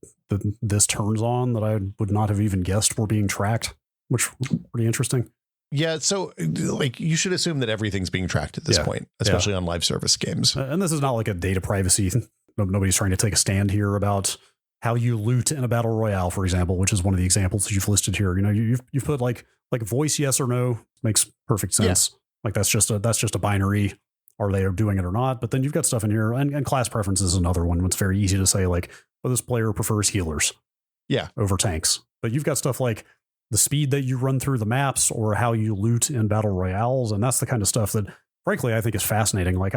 this turns on that I would not have even guessed were being tracked, which was pretty interesting. Yeah, so like you should assume that everything's being tracked at this point, especially on live service games. And this is not like a data privacy. Nobody's trying to take a stand here about how you loot in a battle royale, for example, which is one of the examples that you've listed here. You've put like voice yes or no makes perfect sense. Yeah. Like that's just a binary. Are they doing it or not? But then you've got stuff in here, and class preference is another one. It's very easy to say like, well, this player prefers healers, over tanks. But you've got stuff like the speed that you run through the maps or how you loot in battle royales, and that's the kind of stuff that, frankly, I think is fascinating. Like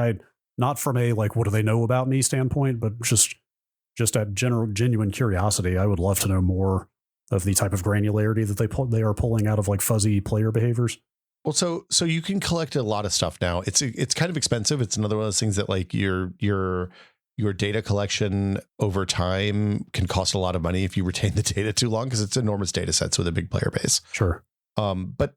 not from a like what do they know about me standpoint, but just just at genuine curiosity, I would love to know more of the type of granularity that they are pulling out of like fuzzy player behaviors. Well, so you can collect a lot of stuff now. It's kind of expensive. It's another one of those things that like your data collection over time can cost a lot of money if you retain the data too long, because it's enormous data sets with a big player base. Sure. But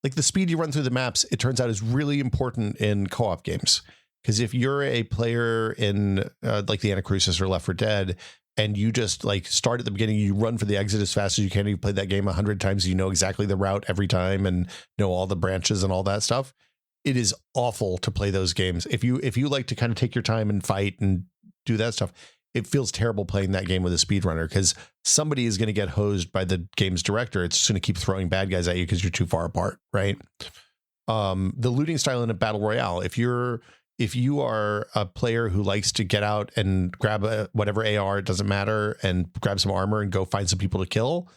like the speed you run through the maps, it turns out is really important in co-op games. Because if you're a player in like the Anacrusis or Left 4 Dead, and you just like start at the beginning, you run for the exit as fast as you can, you play that game 100 times, you know exactly the route every time and know all the branches and all that stuff. It is awful to play those games. If you like to kind of take your time and fight and do that stuff, it feels terrible playing that game with a speedrunner, because somebody is going to get hosed by the game's director. It's just going to keep throwing bad guys at you because you're too far apart, right? The looting style in a battle royale, if you are a player who likes to get out and grab whatever AR, it doesn't matter, and grab some armor and go find some people to kill,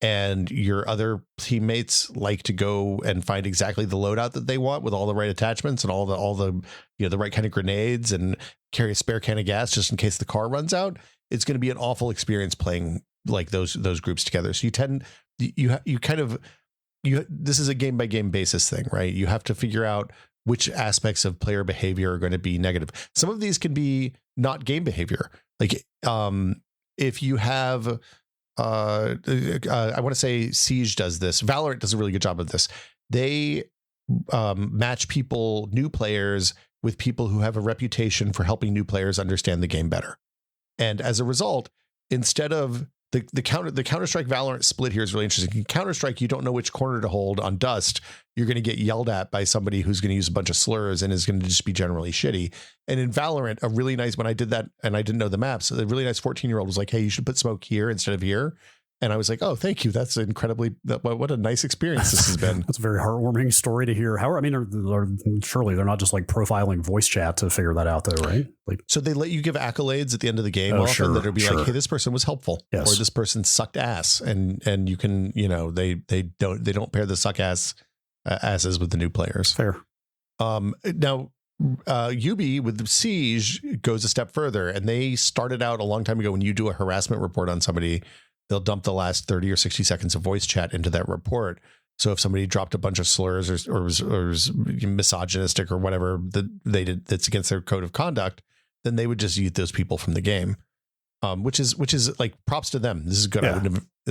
and your other teammates like to go and find exactly the loadout that they want with all the right attachments and all the the right kind of grenades, and carry a spare can of gas just in case the car runs out, it's going to be an awful experience playing like those groups together. So this is a game by game basis thing, right? You have to figure out which aspects of player behavior are going to be negative. Some of these can be not game behavior. Like if you have I want to say Siege does this. Valorant does a really good job of this. They match people, new players, with people who have a reputation for helping new players understand the game better. And as a result, instead of the Counter-Strike Valorant split here is really interesting. In Counter-Strike, you don't know which corner to hold on Dust. You're going to get yelled at by somebody who's going to use a bunch of slurs and is going to just be generally shitty. And in Valorant, a really nice, when I did that and I didn't know the maps, a really nice 14-year-old was like, hey, you should put smoke here instead of here. And I was like, oh, thank you. That's what a nice experience this has been. That's a very heartwarming story to hear. However, I mean, surely they're not just like profiling voice chat to figure that out though, right? Like, so they let you give accolades at the end of the game often that'll be like, hey, this person was helpful, or this person sucked ass. And you can, they don't pair the suck ass asses with the new players. Fair. Now, Ubi with Siege goes a step further, and they started out a long time ago. When you do a harassment report on somebody, they'll dump the last 30 or 60 seconds of voice chat into that report. So if somebody dropped a bunch of slurs or was misogynistic or whatever that they did that's against their code of conduct, then they would just eat those people from the game. Which is like props to them. This is good. Yeah.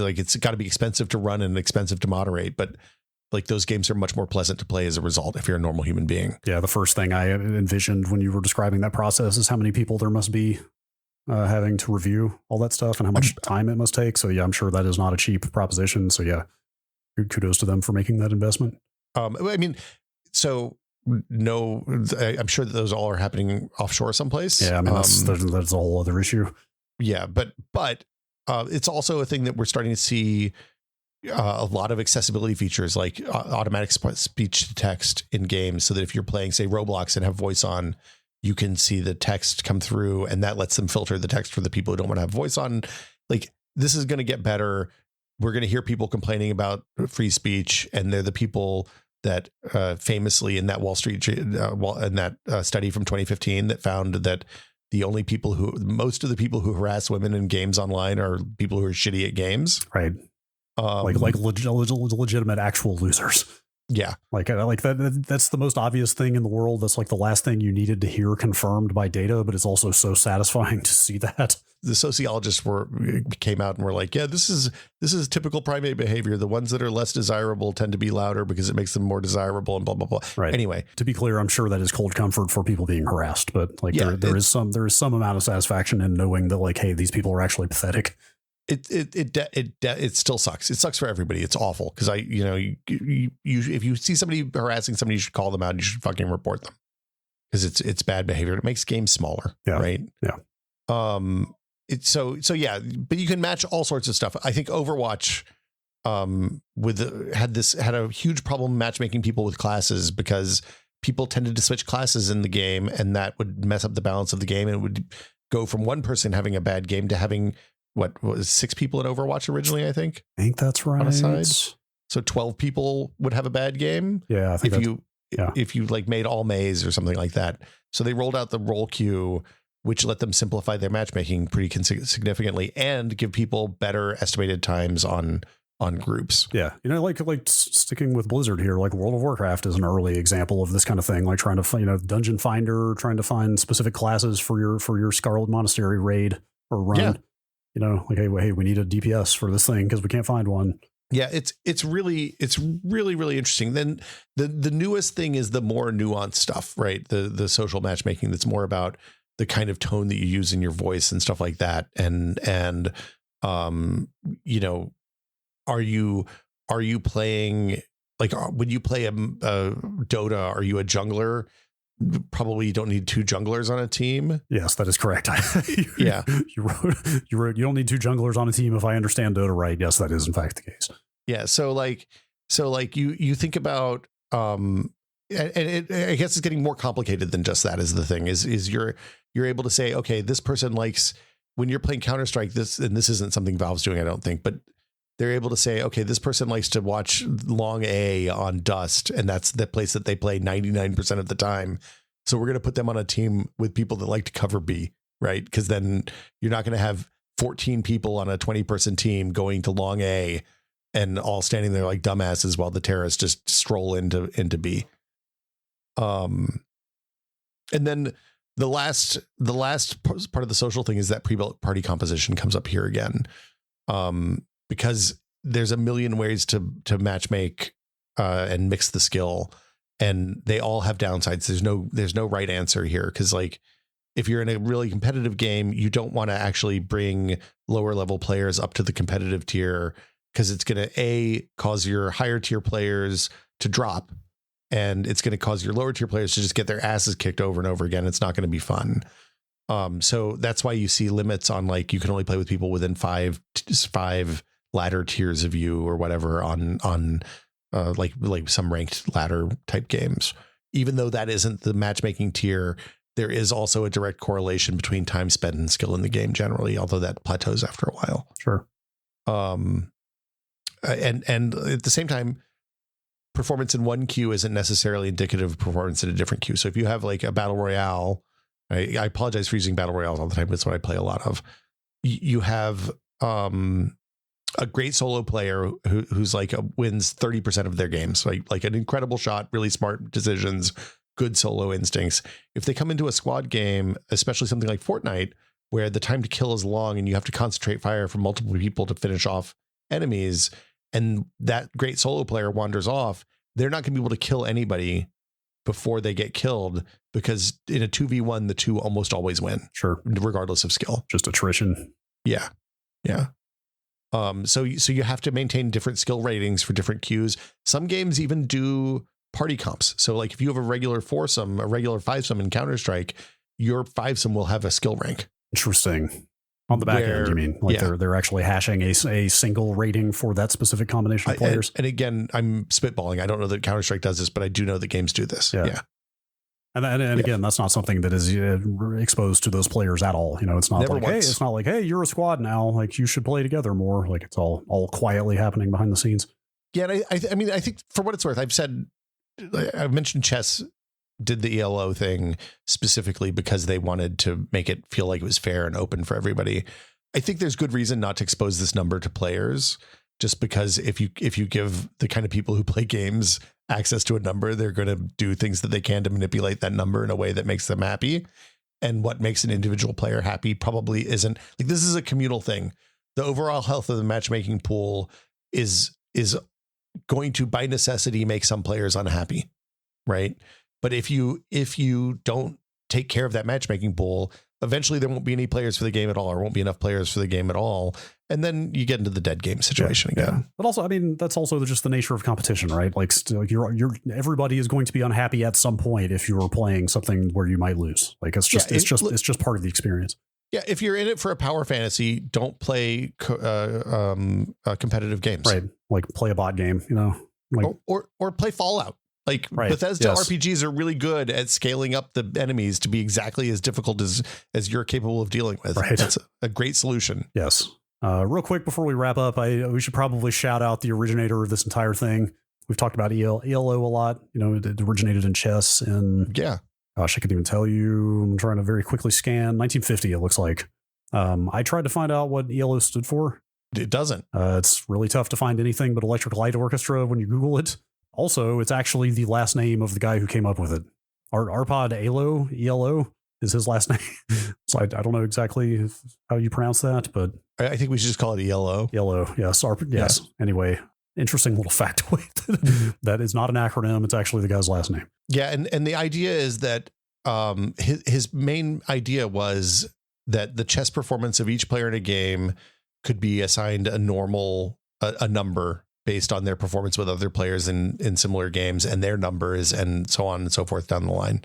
It's got to be expensive to run and expensive to moderate, but like those games are much more pleasant to play as a result if you're a normal human being. Yeah, the first thing I envisioned when you were describing that process is how many people there must be having to review all that stuff and how much time it must take. So yeah, I'm sure that is not a cheap proposition. So yeah, kudos to them for making that investment. I mean, so no, I'm sure that those all are happening offshore someplace. Yeah, I mean that's a whole other issue. Yeah, but it's also a thing that we're starting to see a lot of accessibility features like automatic speech to text in games, so that if you're playing, say, Roblox and have voice on, you can see the text come through, and that lets them filter the text for the people who don't want to have voice on. Like, this is going to get better. We're going to hear people complaining about free speech, and they're the people that famously in that Wall Street in that study from 2015 that found that most of the people who harass women in games online are people who are shitty at games. Right. Like legitimate actual losers. Yeah. Like that's the most obvious thing in the world. That's like the last thing you needed to hear confirmed by data, but it's also so satisfying to see that. The sociologists came out and were like, yeah, this is typical primate behavior. The ones that are less desirable tend to be louder because it makes them more desirable and blah, blah, blah. Right. Anyway, to be clear, I'm sure that is cold comfort for people being harassed, but like there is some amount of satisfaction in knowing that like, hey, these people are actually pathetic. It still sucks. It sucks for everybody. It's awful because if you see somebody harassing somebody, you should call them out and you should fucking report them because it's bad behavior. It makes games smaller. Yeah. Right. Yeah. It's so yeah, but you can match all sorts of stuff. I think Overwatch had a huge problem matchmaking people with classes because people tended to switch classes in the game, and that would mess up the balance of the game, and it would go from one person having a bad game to having what was 6 people in Overwatch originally, I think that's right. On a side. So 12 people would have a bad game. Yeah. I think if you like made all Mays or something like that. So they rolled out the role queue which let them simplify their matchmaking pretty significantly and give people better estimated times on groups. Yeah. Like sticking with Blizzard here, like World of Warcraft is an early example of this kind of thing, like trying to Dungeon Finder, trying to find specific classes for your Scarlet Monastery raid or run. Yeah. Like, hey, we need a DPS for this thing because we can't find one. Yeah, it's really interesting. Then the newest thing is the more nuanced stuff, right? The social matchmaking that's more about the kind of tone that you use in your voice and stuff like that. And are you playing, like, when you play a Dota, are you a jungler? Probably you don't need two junglers on a team. Yes, that is correct. Yeah. You wrote, you don't need two junglers on a team. If I understand Dota right. Yes, that is in fact the case. Yeah. So you think about, and I guess it's getting more complicated than just that is the thing is you're able to say, okay, this person likes, when you're playing Counter-Strike, this isn't something Valve's doing, I don't think, but they're able to say, okay, this person likes to watch long A on Dust, and that's the place that they play 99% of the time. So we're going to put them on a team with people that like to cover B, right? Because then you're not going to have 14 people on a 20-person team going to long A and all standing there like dumbasses while the terrorists just stroll into B. And then the last part of the social thing is that pre-built party composition comes up here again. Because there's a million ways to matchmake and mix the skill, and they all have downsides. There's no right answer here, because like if you're in a really competitive game, you don't want to actually bring lower level players up to the competitive tier, because it's going to cause your higher tier players to drop, and it's going to cause your lower tier players to just get their asses kicked over and over again. It's not going to be fun. So that's why you see limits on, like, you can only play with people within five ladder tiers of you or whatever on like some ranked ladder type games. Even though that isn't the matchmaking tier, there is also a direct correlation between time spent and skill in the game generally, although that plateaus after a while. Sure. And at the same time, performance in one queue isn't necessarily indicative of performance in a different queue. So if you have like a battle royale, I apologize for using battle royales all the time, but it's what I play a lot of. You have a great solo player who's like wins 30% of their games, like an incredible shot, really smart decisions, good solo instincts. If they come into a squad game, especially something like Fortnite, where the time to kill is long and you have to concentrate fire from multiple people to finish off enemies, and that great solo player wanders off, they're not going to be able to kill anybody before they get killed, because in a 2v1, the two almost always win. Sure. Regardless of skill. Just attrition. Yeah. Yeah. So you have to maintain different skill ratings for different queues. Some games even do party comps. So like if you have a regular foursome, a regular fivesome in Counter-Strike, your fivesome will have a skill rank. Interesting. On the back end, you mean? Like they're actually hashing a single rating for that specific combination of players. And again, I'm spitballing. I don't know that Counter-Strike does this, but I do know that games do this. Yeah. And again, that's not something that is exposed to those players at all. It's not like, hey, you're a squad now. Like, you should play together more. Like, it's all quietly happening behind the scenes. Yeah. And I mean, I think for what it's worth, I've mentioned chess did the ELO thing specifically because they wanted to make it feel like it was fair and open for everybody. I think there's good reason not to expose this number to players, just because if you give the kind of people who play games access to a number, they're going to do things that they can to manipulate that number in a way that makes them happy. And what makes an individual player happy probably isn't, like, this is a communal thing. The overall health of the matchmaking pool is going to, by necessity, make some players unhappy, right? But if you don't take care of that matchmaking pool, eventually there won't be any players for the game at all, or won't be enough players for the game at all. And then you get into the dead game situation again. Yeah. But also, I mean, that's also just the nature of competition, right? Like, everybody is going to be unhappy at some point if you're playing something where you might lose. Like, it's just part of the experience. Yeah, if you're in it for a power fantasy, don't play competitive games. Right, like play a bot game, like or play Fallout. Like, right. Bethesda RPGs are really good at scaling up the enemies to be exactly as difficult as you're capable of dealing with. Right. That's a great solution. Yes. Real quick before we wrap up, we should probably shout out the originator of this entire thing. We've talked about ELO a lot. It originated in chess in Gosh, I couldn't even tell you. I'm trying to very quickly scan. 1950, it looks like. I tried to find out what ELO stood for. It doesn't. It's really tough to find anything but Electric Light Orchestra when you Google it. Also, it's actually the last name of the guy who came up with it. Arpad ELO is his last name. So I don't know exactly how you pronounce that, but I think we should just call it ELO. ELO, yes. Yes. Yeah. Anyway, interesting little factoid. That is not an acronym. It's actually the guy's last name. Yeah, and the idea is that his main idea was that the chess performance of each player in a game could be assigned a number based on their performance with other players in similar games and their numbers and so on and so forth down the line.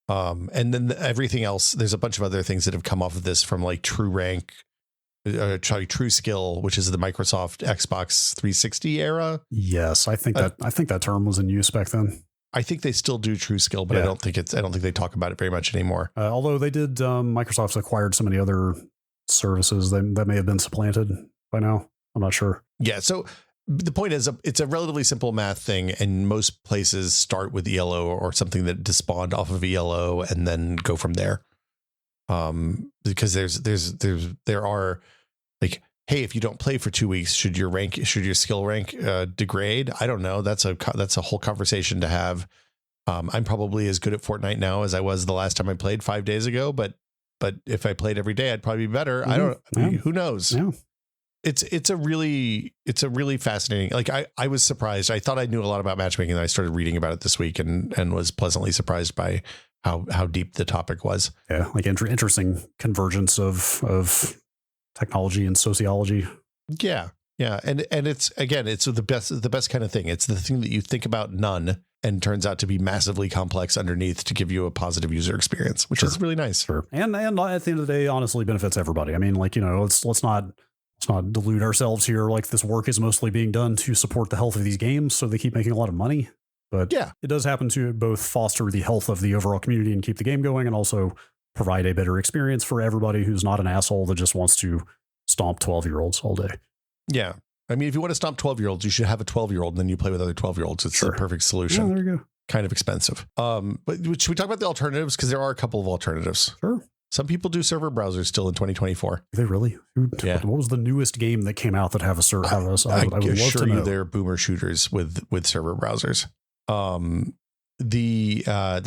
And then everything else, there's a bunch of other things that have come off of this, from like True Rank, True Skill, which is the Microsoft Xbox 360 era. Yes, I think that term was in use back then. I think they still do True Skill, but yeah. I don't think they talk about it very much anymore. Although they did, Microsoft's acquired so many other services that may have been supplanted by now. I'm not sure. Yeah. So the point is, it's a relatively simple math thing, and most places start with ELO or something that despawned off of ELO and then go from there. Because there are like, hey, if you don't play for 2 weeks, should your skill rank degrade? I don't know. That's a whole conversation to have. I'm probably as good at Fortnite now as I was the last time I played 5 days ago, but if I played every day, I'd probably be better. Mm-hmm. Who knows? Yeah. It's a really fascinating. Like I was surprised. I thought I knew a lot about matchmaking, and I started reading about it this week and was pleasantly surprised by how deep the topic was. Yeah, like interesting convergence of technology and sociology. Yeah. And it's the best kind of thing. It's the thing that you think about none and turns out to be massively complex underneath to give you a positive user experience, which is really nice. Sure. And at the end of the day, honestly benefits everybody. I mean, like, let's not delude ourselves here. Like, this work is mostly being done to support the health of these games, so they keep making a lot of money. But yeah, it does happen to both foster the health of the overall community and keep the game going, and also provide a better experience for everybody who's not an asshole that just wants to stomp 12-year-olds all day. Yeah. I mean, if you want to stomp 12-year-olds, you should have a 12-year-old and then you play with other 12-year-olds. It's the perfect solution. Yeah, there you go. Kind of expensive. But should we talk about the alternatives? Because there are a couple of alternatives. Sure. Some people do server browsers still in 2024. Are they really? Yeah. What was the newest game that came out that have a server? I would love to know. They're boomer shooters with server browsers. That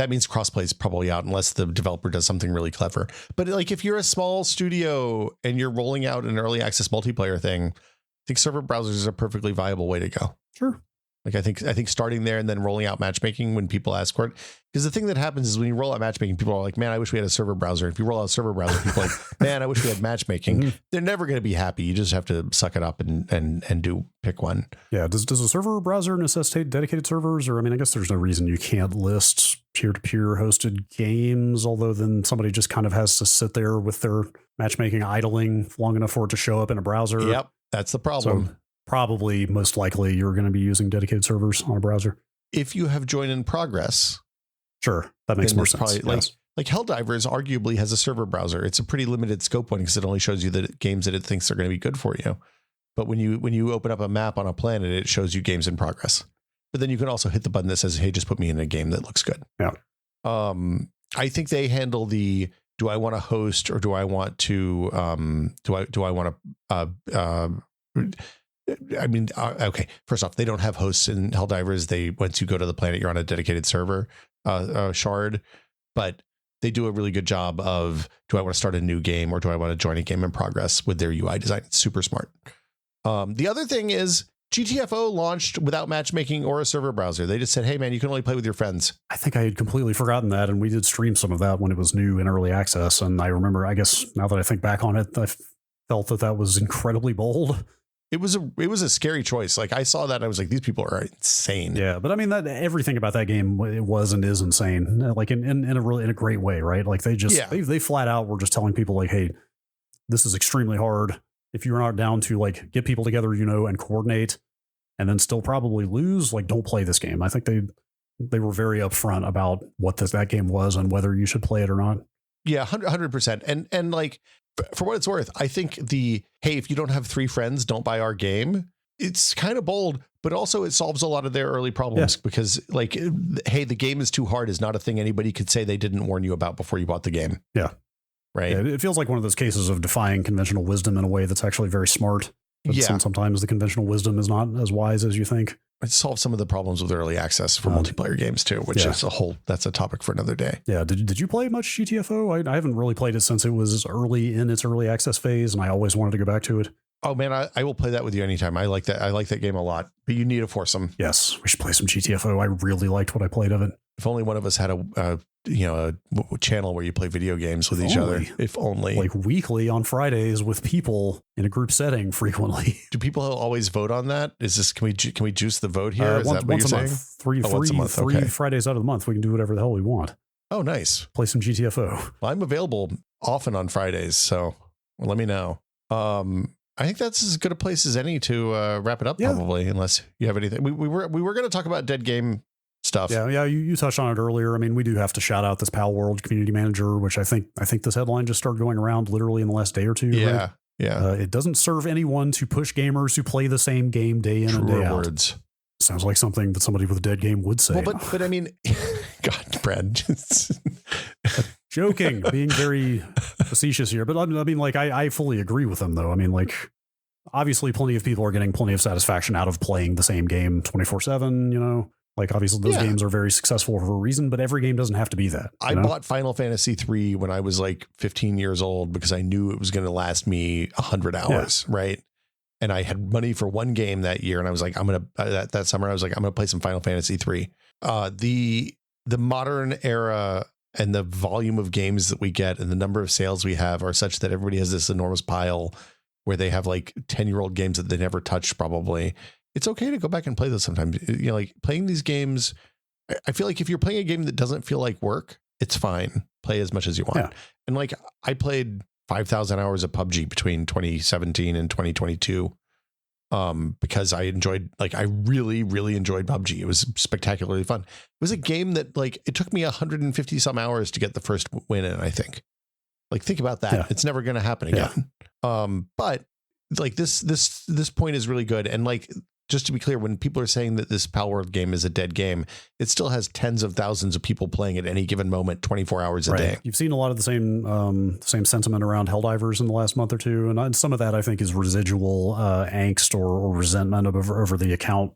means crossplay is probably out unless the developer does something really clever. But like, if you're a small studio and you're rolling out an early access multiplayer thing, I think server browsers is a perfectly viable way to go. Sure. Like, I think starting there and then rolling out matchmaking when people ask for it. Because the thing that happens is when you roll out matchmaking, people are like, man, I wish we had a server browser. If you roll out a server browser, people are like, man, I wish we had matchmaking. Mm-hmm. They're never going to be happy. You just have to suck it up and pick one. Yeah. Does a server browser necessitate dedicated servers? Or, I mean, I guess there's no reason you can't list peer-to-peer hosted games, although then somebody just kind of has to sit there with their matchmaking idling long enough for it to show up in a browser. Yep. That's the problem. So, probably most likely you're going to be using dedicated servers on a browser. If you have join in progress. Sure. That makes more sense. Probably, like Helldivers arguably has a server browser. It's a pretty limited scope one because it only shows you the games that it thinks are going to be good for you. But when you open up a map on a planet, it shows you games in progress. But then you can also hit the button that says, hey, just put me in a game that looks good. Yeah. I think they handle the, do I want to host or do I want to, okay. First off, they don't have hosts in Helldivers. Once you go to the planet, you're on a dedicated server shard, but they do a really good job of, do I want to start a new game or do I want to join a game in progress with their UI design? It's super smart. The other thing is GTFO launched without matchmaking or a server browser. They just said, hey man, you can only play with your friends. I think I had completely forgotten that. And we did stream some of that when it was new in early access. And I remember, I guess now that I think back on it, I felt that was incredibly bold. It was a scary choice. Like, I saw that and I was like, these people are insane. Yeah, but I mean, that everything about that game, it was and is insane. Like in a great way, right? Like they flat out were just telling people like, hey, this is extremely hard. If you're not down to like get people together, and coordinate, and then still probably lose, like, don't play this game. I think they were very upfront about what that game was and whether you should play it or not. Yeah, 100%. And like, for what it's worth, I think hey, if you don't have 3 friends, don't buy our game it's kind of bold, but also it solves a lot of their early problems because like, hey, the game is too hard is not a thing anybody could say they didn't warn you about before you bought the game. Yeah. Right. Yeah, it feels like one of those cases of defying conventional wisdom in a way that's actually very smart. But sometimes the conventional wisdom is not as wise as you think. It solves some of the problems with early access for multiplayer games too, which is that's a topic for another day. Yeah. Did you play much GTFO? I haven't really played it since it was early in its early access phase, and I always wanted to go back to it. Oh man, I will play that with you anytime. I like that. I like that game a lot, but you need to force them. Yes, we should play some GTFO. I really liked what I played of it. If only one of us had a channel where you play video games with each other. If only, like weekly on Fridays with people in a group setting frequently. Do people always vote on that? Is this can we juice the vote here? Is that what you're saying? Once a month. Three Fridays out of the month, we can do whatever the hell we want. Oh, nice. Play some GTFO. Well, I'm available often on Fridays, so let me know. I think that's as good a place as any to wrap it up, probably, unless you have anything. We were going to talk about dead game stuff. Yeah. You touched on it earlier. I mean, we do have to shout out this Pal World community manager, which I think this headline just started going around literally in the last day or two. Yeah. Right? Yeah. It doesn't serve anyone to push gamers who play the same game day in and day out. Words. Sounds like something that somebody with a dead game would say. Well, but I mean, God, Brad. Joking, being very facetious here. But I mean, like, I fully agree with them, though. I mean, like, obviously plenty of people are getting plenty of satisfaction out of playing the same game 24/7, you know? Like, obviously those games are very successful for a reason, but every game doesn't have to be that. I bought Final Fantasy 3 when I was like 15 years old because I knew it was going to last me 100 hours, right? And I had money for one game that year, and I was like, I'm going to, that summer, I was like, I'm going to play some Final Fantasy 3. The modern era and the volume of games that we get and the number of sales we have are such that everybody has this enormous pile where they have like 10-year-old games that they never touched probably. It's okay to go back and play those sometimes. You know, like playing these games, I feel like if you're playing a game that doesn't feel like work, it's fine. Play as much as you want. Yeah. And like I played 5,000 hours of PUBG between 2017 and 2022 because I really, really enjoyed PUBG. It was spectacularly fun. It was a game that like, it took me 150 some hours to get the first win in, I think. Like, think about that. Yeah. It's never going to happen again. Yeah. But like this point is really good. And like, just to be clear, when people are saying that this Pal World game is a dead game, it still has tens of thousands of people playing at any given moment, 24 hours a day. You've seen a lot of the same sentiment around Helldivers in the last month or two. And some of that I think is residual angst or resentment over the account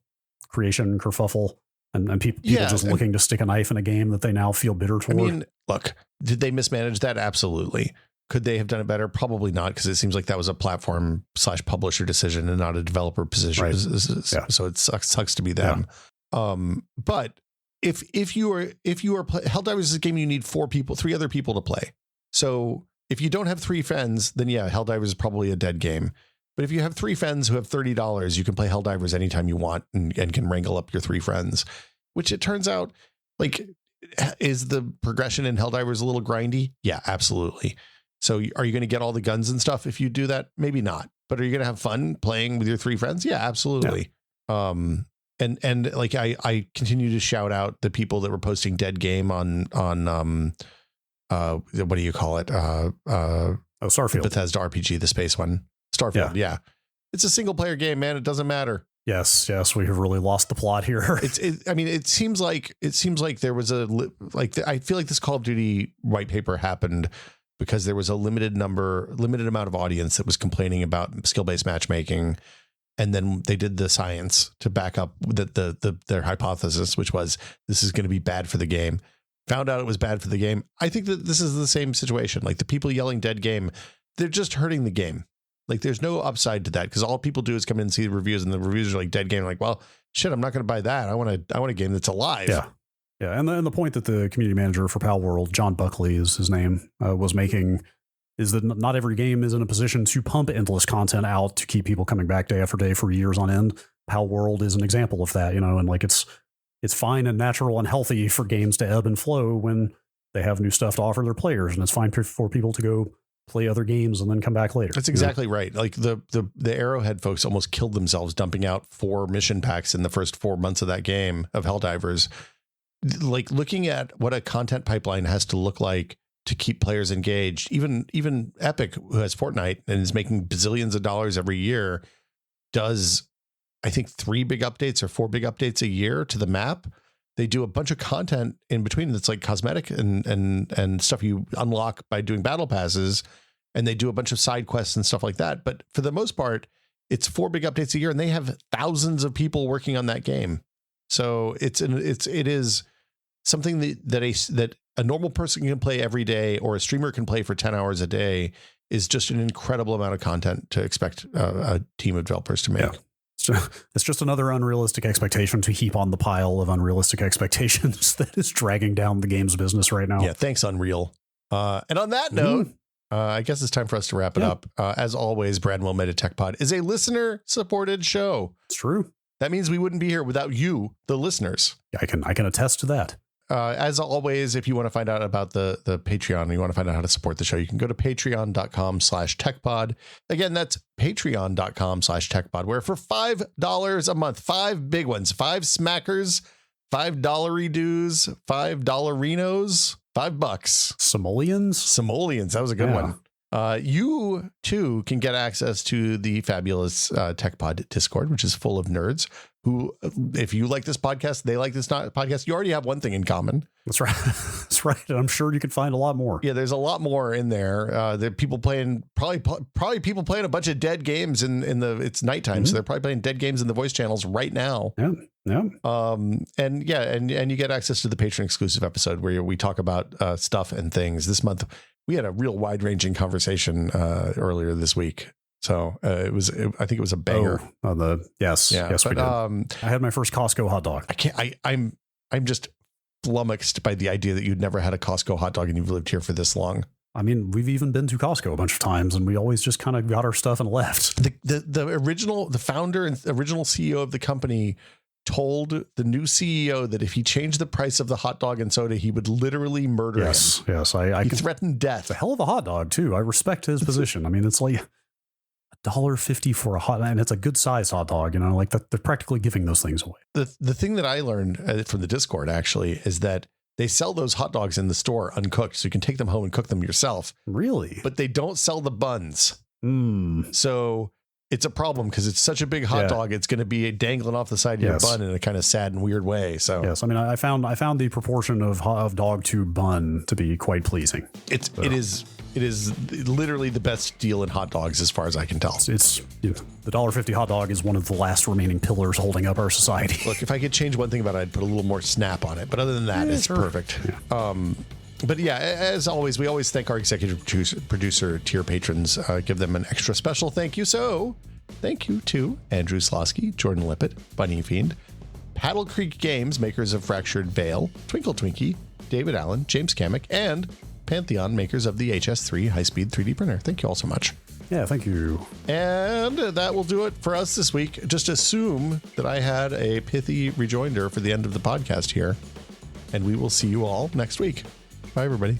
creation kerfuffle. And people just looking to stick a knife in a game that they now feel bitter toward. I mean, look, did they mismanage that? Absolutely. Could they have done it better? Probably not, because it seems like that was a platform/publisher decision and not a developer position. Right. So it sucks to be them. Yeah. But if you are Helldivers is a game you need three other people to play. So if you don't have three friends, then Helldivers is probably a dead game. But if you have three friends who have $30, you can play Helldivers anytime you want and can wrangle up your three friends, which it turns out, like, is the progression in Helldivers a little grindy? Yeah, absolutely. So are you going to get all the guns and stuff if you do that? Maybe not. But are you going to have fun playing with your three friends? Yeah, absolutely. Yeah. And like I continue to shout out the people that were posting dead game on what do you call it? Starfield. Bethesda RPG, the space one. Starfield. Yeah. It's a single player game, man. It doesn't matter. Yes. We have really lost the plot here. It seems like there was I feel like this Call of Duty white paper happened because there was a limited amount of audience that was complaining about skill-based matchmaking. And then they did the science to back up their hypothesis, which was this is going to be bad for the game. Found out it was bad for the game. I think that this is the same situation. Like the people yelling dead game, they're just hurting the game. Like there's no upside to that because all people do is come in and see the reviews and the reviews are like dead game. Like, well, shit, I'm not going to buy that. I want a game that's alive. Yeah. Yeah, and the point that the community manager for Pal World, John Buckley is his name, was making is that not every game is in a position to pump endless content out to keep people coming back day after day for years on end. Pal World is an example of that, and like it's fine and natural and healthy for games to ebb and flow when they have new stuff to offer their players, and it's fine for people to go play other games and then come back later. That's exactly right. Like the Arrowhead folks almost killed themselves dumping out 4 mission packs in the first 4 months of that game of Helldivers. Like looking at what a content pipeline has to look like to keep players engaged, even Epic, who has Fortnite and is making bazillions of dollars every year, does I think 3 big updates or 4 big updates a year to the map. They do a bunch of content in between that's like cosmetic and stuff you unlock by doing battle passes. And they do a bunch of side quests and stuff like that. But for the most part, it's 4 big updates a year, and they have thousands of people working on that game. So it is something that a normal person can play every day, or a streamer can play for 10 hours a day, is just an incredible amount of content to expect a team of developers to make. Yeah. It's just another unrealistic expectation to heap on the pile of unrealistic expectations that is dragging down the game's business right now. Yeah, thanks, Unreal. And on that note, I guess it's time for us to wrap it up. As always, Brad and Will Made a Tech Pod is a listener-supported show. It's true. That means we wouldn't be here without you, the listeners. I can attest to that. As always, if you want to find out about the Patreon and you want to find out how to support the show, you can go to patreon.com/techpod. Again, that's patreon.com/techpod, where for $5 a month, 5 big ones, 5 smackers, $5 dues, $5 $5. Simoleons. That was a good one. You too can get access to the fabulous TechPod Discord, which is full of nerds who, if you like this podcast, they like this podcast. You already have one thing in common. That's right. That's right. And I'm sure you can find a lot more. Yeah, there's a lot more in there. There are people playing probably people playing a bunch of dead games in it's nighttime, so they're probably playing dead games in the voice channels right now. Yeah. And you get access to the Patreon exclusive episode where we talk about stuff and things. This month we had a real wide ranging conversation earlier this week. So I think it was a banger. Yes, we did. I had my first Costco hot dog. I'm just flummoxed by the idea that you'd never had a Costco hot dog and you've lived here for this long. I mean, we've even been to Costco a bunch of times, and we always just kind of got our stuff and left. The founder and original CEO of the company told the new CEO that if he changed the price of the hot dog and soda, he would literally murder him. Yes. He threatened death. It's a hell of a hot dog too. I respect his position. I mean, it's like $1.50 for a hot, and it's a good sized hot dog. You know, like they're practically giving those things away. The thing that I learned from the Discord actually is that they sell those hot dogs in the store uncooked, so you can take them home and cook them yourself. Really? But they don't sell the buns. So it's a problem because it's such a big hot dog. It's going to be dangling off the side of your bun in a kind of sad and weird way. So yes, I mean, I found the proportion of dog to bun to be quite pleasing. It is literally the best deal in hot dogs as far as I can tell. It's the $1.50 hot dog is one of the last remaining pillars holding up our society. Look, if I could change one thing about it, I'd put a little more snap on it. But other than that, it's perfect. Yeah. But yeah, as always, we always thank our executive producer tier patrons, give them an extra special thank you. So thank you to Andrew Slosky, Jordan Lippett, Bunny Fiend, Paddle Creek Games, makers of Fractured Veil, Twinkle Twinkie, David Allen, James Kamek, and Pantheon, makers of the HS3 high-speed 3D printer. Thank you all so much. Yeah, thank you. And that will do it for us this week. Just assume that I had a pithy rejoinder for the end of the podcast here, and we will see you all next week. Bye, everybody.